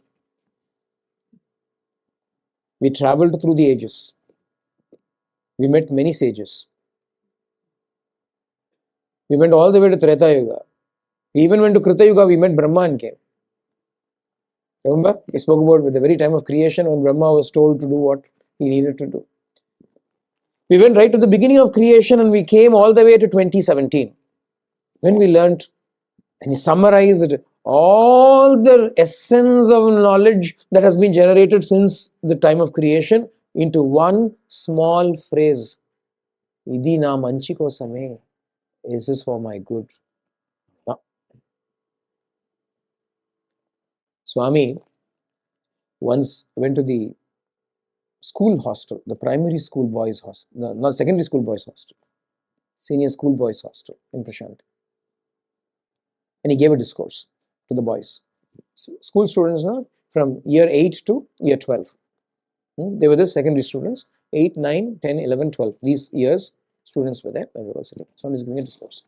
We traveled through the ages. We met many sages. We went all the way to Treta Yuga. We even went to Krita Yuga, we met Brahma and came. Remember? We spoke about the very time of creation when Brahma was told to do what he needed to do. We went right to the beginning of creation and we came all the way to 2017. When we learnt and he summarized all the essence of knowledge that has been generated since the time of creation into one small phrase. Idi na manchi kosame. This is for my good. Swami once went to the school hostel, the primary school boys hostel, no, not secondary school boys hostel, senior school boys hostel in Prashanthi. And he gave a discourse to the boys. So school students now from year 8 to year 12. They were the secondary students, 8, 9, 10, 11, 12. These years, Students were there, and we were sitting. Swami is giving a discourse.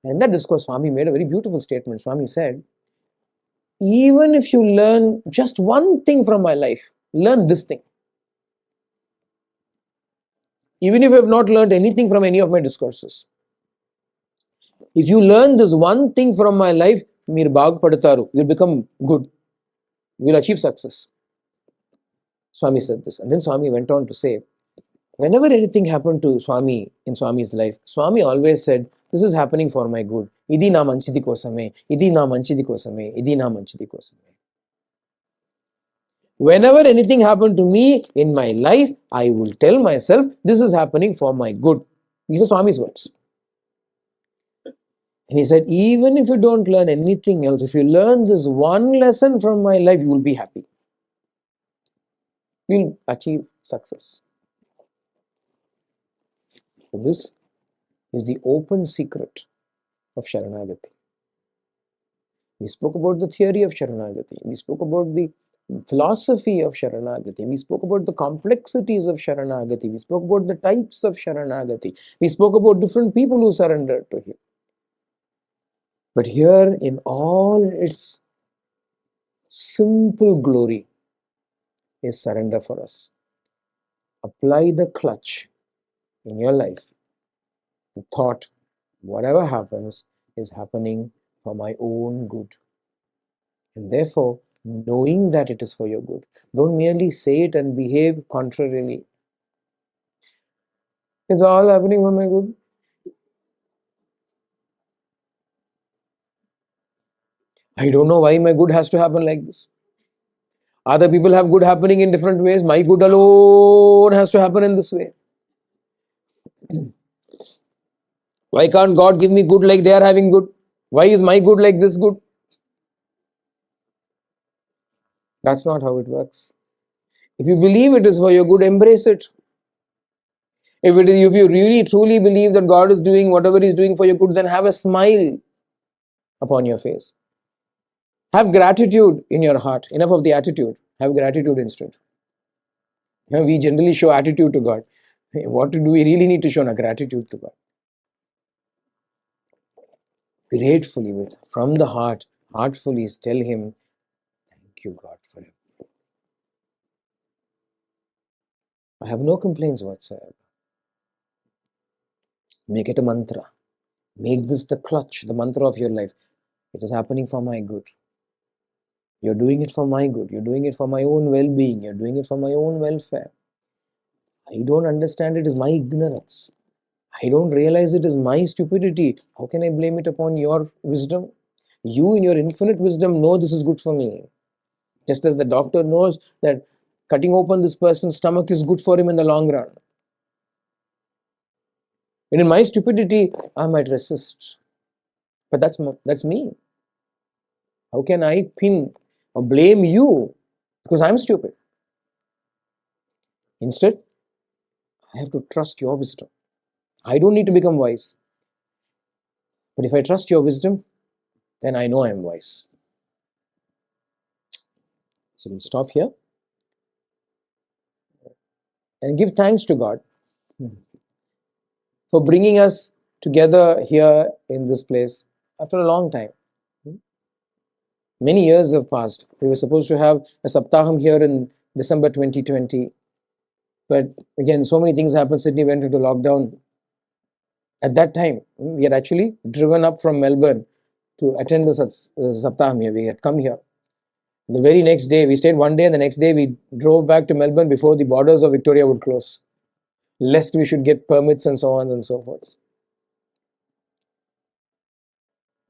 And in that discourse, Swami made a very beautiful statement. Swami said, even if you learn just one thing from my life, learn this thing. Even if you have not learned anything from any of my discourses, if you learn this one thing from my life, మీరు బాగుపడతారు, you'll become good, you'll achieve success. Swami said this. And then Swami went on to say, whenever anything happened to Swami in Swami's life, Swami always said, this is happening for my good. Idi na manchidi kosame, idi na manchidi kosame, idi na manchidi kosame. Whenever anything happened to me in my life, I will tell myself, this is happening for my good. These are Swami's words. And he said, even if you don't learn anything else, if you learn this one lesson from my life, you will be happy. You will achieve success. So this is the open secret of Sharanagati. We spoke about the theory of Sharanagati. We spoke about the philosophy of Sharanagati. We spoke about the complexities of Sharanagati. We spoke about the types of Sharanagati. We spoke about different people who surrendered to him. But here, in all its simple glory, is surrender for us. Apply the clutch in your life. The thought, whatever happens, is happening for my own good. And therefore, knowing that it is for your good, don't merely say it and behave contrarily. It's all happening for my good. I don't know why my good has to happen like this. Other people have good happening in different ways. My good alone has to happen in this way. Why can't God give me good like they are having good? Why is my good like this good? That's not how it works. If you believe it is for your good, embrace it. If you really truly believe that God is doing whatever He is doing for your good, then have a smile upon your face. Have gratitude in your heart. Enough of the attitude. Have gratitude instead. We generally show attitude to God. What do we really need to show? Gratitude to God. Gratefully, from the heart, heartfully tell Him, thank you, God, for it. I have no complaints whatsoever. Make it a mantra. Make this the clutch, the mantra of your life. It is happening for my good. You're doing it for my good. You're doing it for my own well-being. You're doing it for my own welfare. I don't understand it is my ignorance. I don't realize it is my stupidity. How can I blame it upon your wisdom? You in your infinite wisdom know this is good for me. Just as the doctor knows that cutting open this person's stomach is good for him in the long run. And in my stupidity, I might resist. But that's me. How can I pin or blame you because I'm stupid? Instead, I have to trust your wisdom. I don't need to become wise. But if I trust your wisdom, then I know I'm wise. So we'll stop here and give thanks to God for bringing us together here in this place after a long time. Many years have passed. We were supposed to have a Saptaham here in December 2020. But again, so many things happened. Sydney went into lockdown. At that time, we had actually driven up from Melbourne to attend the Saptaham here. We had come here. The very next day, we stayed one day, and the next day we drove back to Melbourne before the borders of Victoria would close, lest we should get permits and so on and so forth.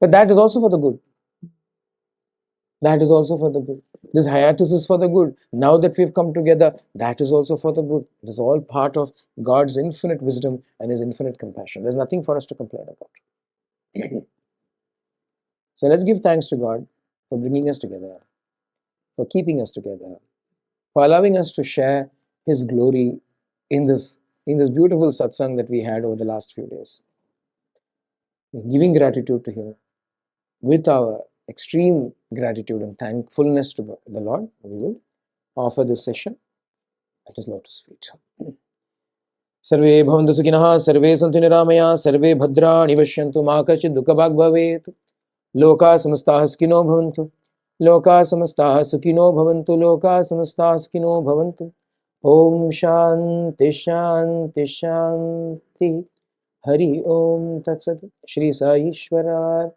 But that is also for the good. That is also for the good. This hiatus is for the good. Now that we've come together, that is also for the good. It is all part of God's infinite wisdom and His infinite compassion. There's nothing for us to complain about. So let's give thanks to God for bringing us together, for keeping us together, for allowing us to share His glory in this beautiful satsang that we had over the last few days. Giving gratitude to Him with our extreme gratitude and thankfulness to the Lord, we will offer this session at His lotus feet. सर्वे भवन्तु सुखिनः, सर्वे सन्तु निरामयाः, सर्वे भद्राणि पश्यन्तु, मा कश्चित् दुःखभाग् भवेत्। लोकाः समस्ताः सुखिनो भवन्तु, लोकाः समस्ताः सुखिनो भवन्तु, लोकाः समस्ताः सुखिनो भवन्तु। ओम शांति शांति शांति। हरि ओम तत्सत्। श्री साईश्वरार्पणमस्तु।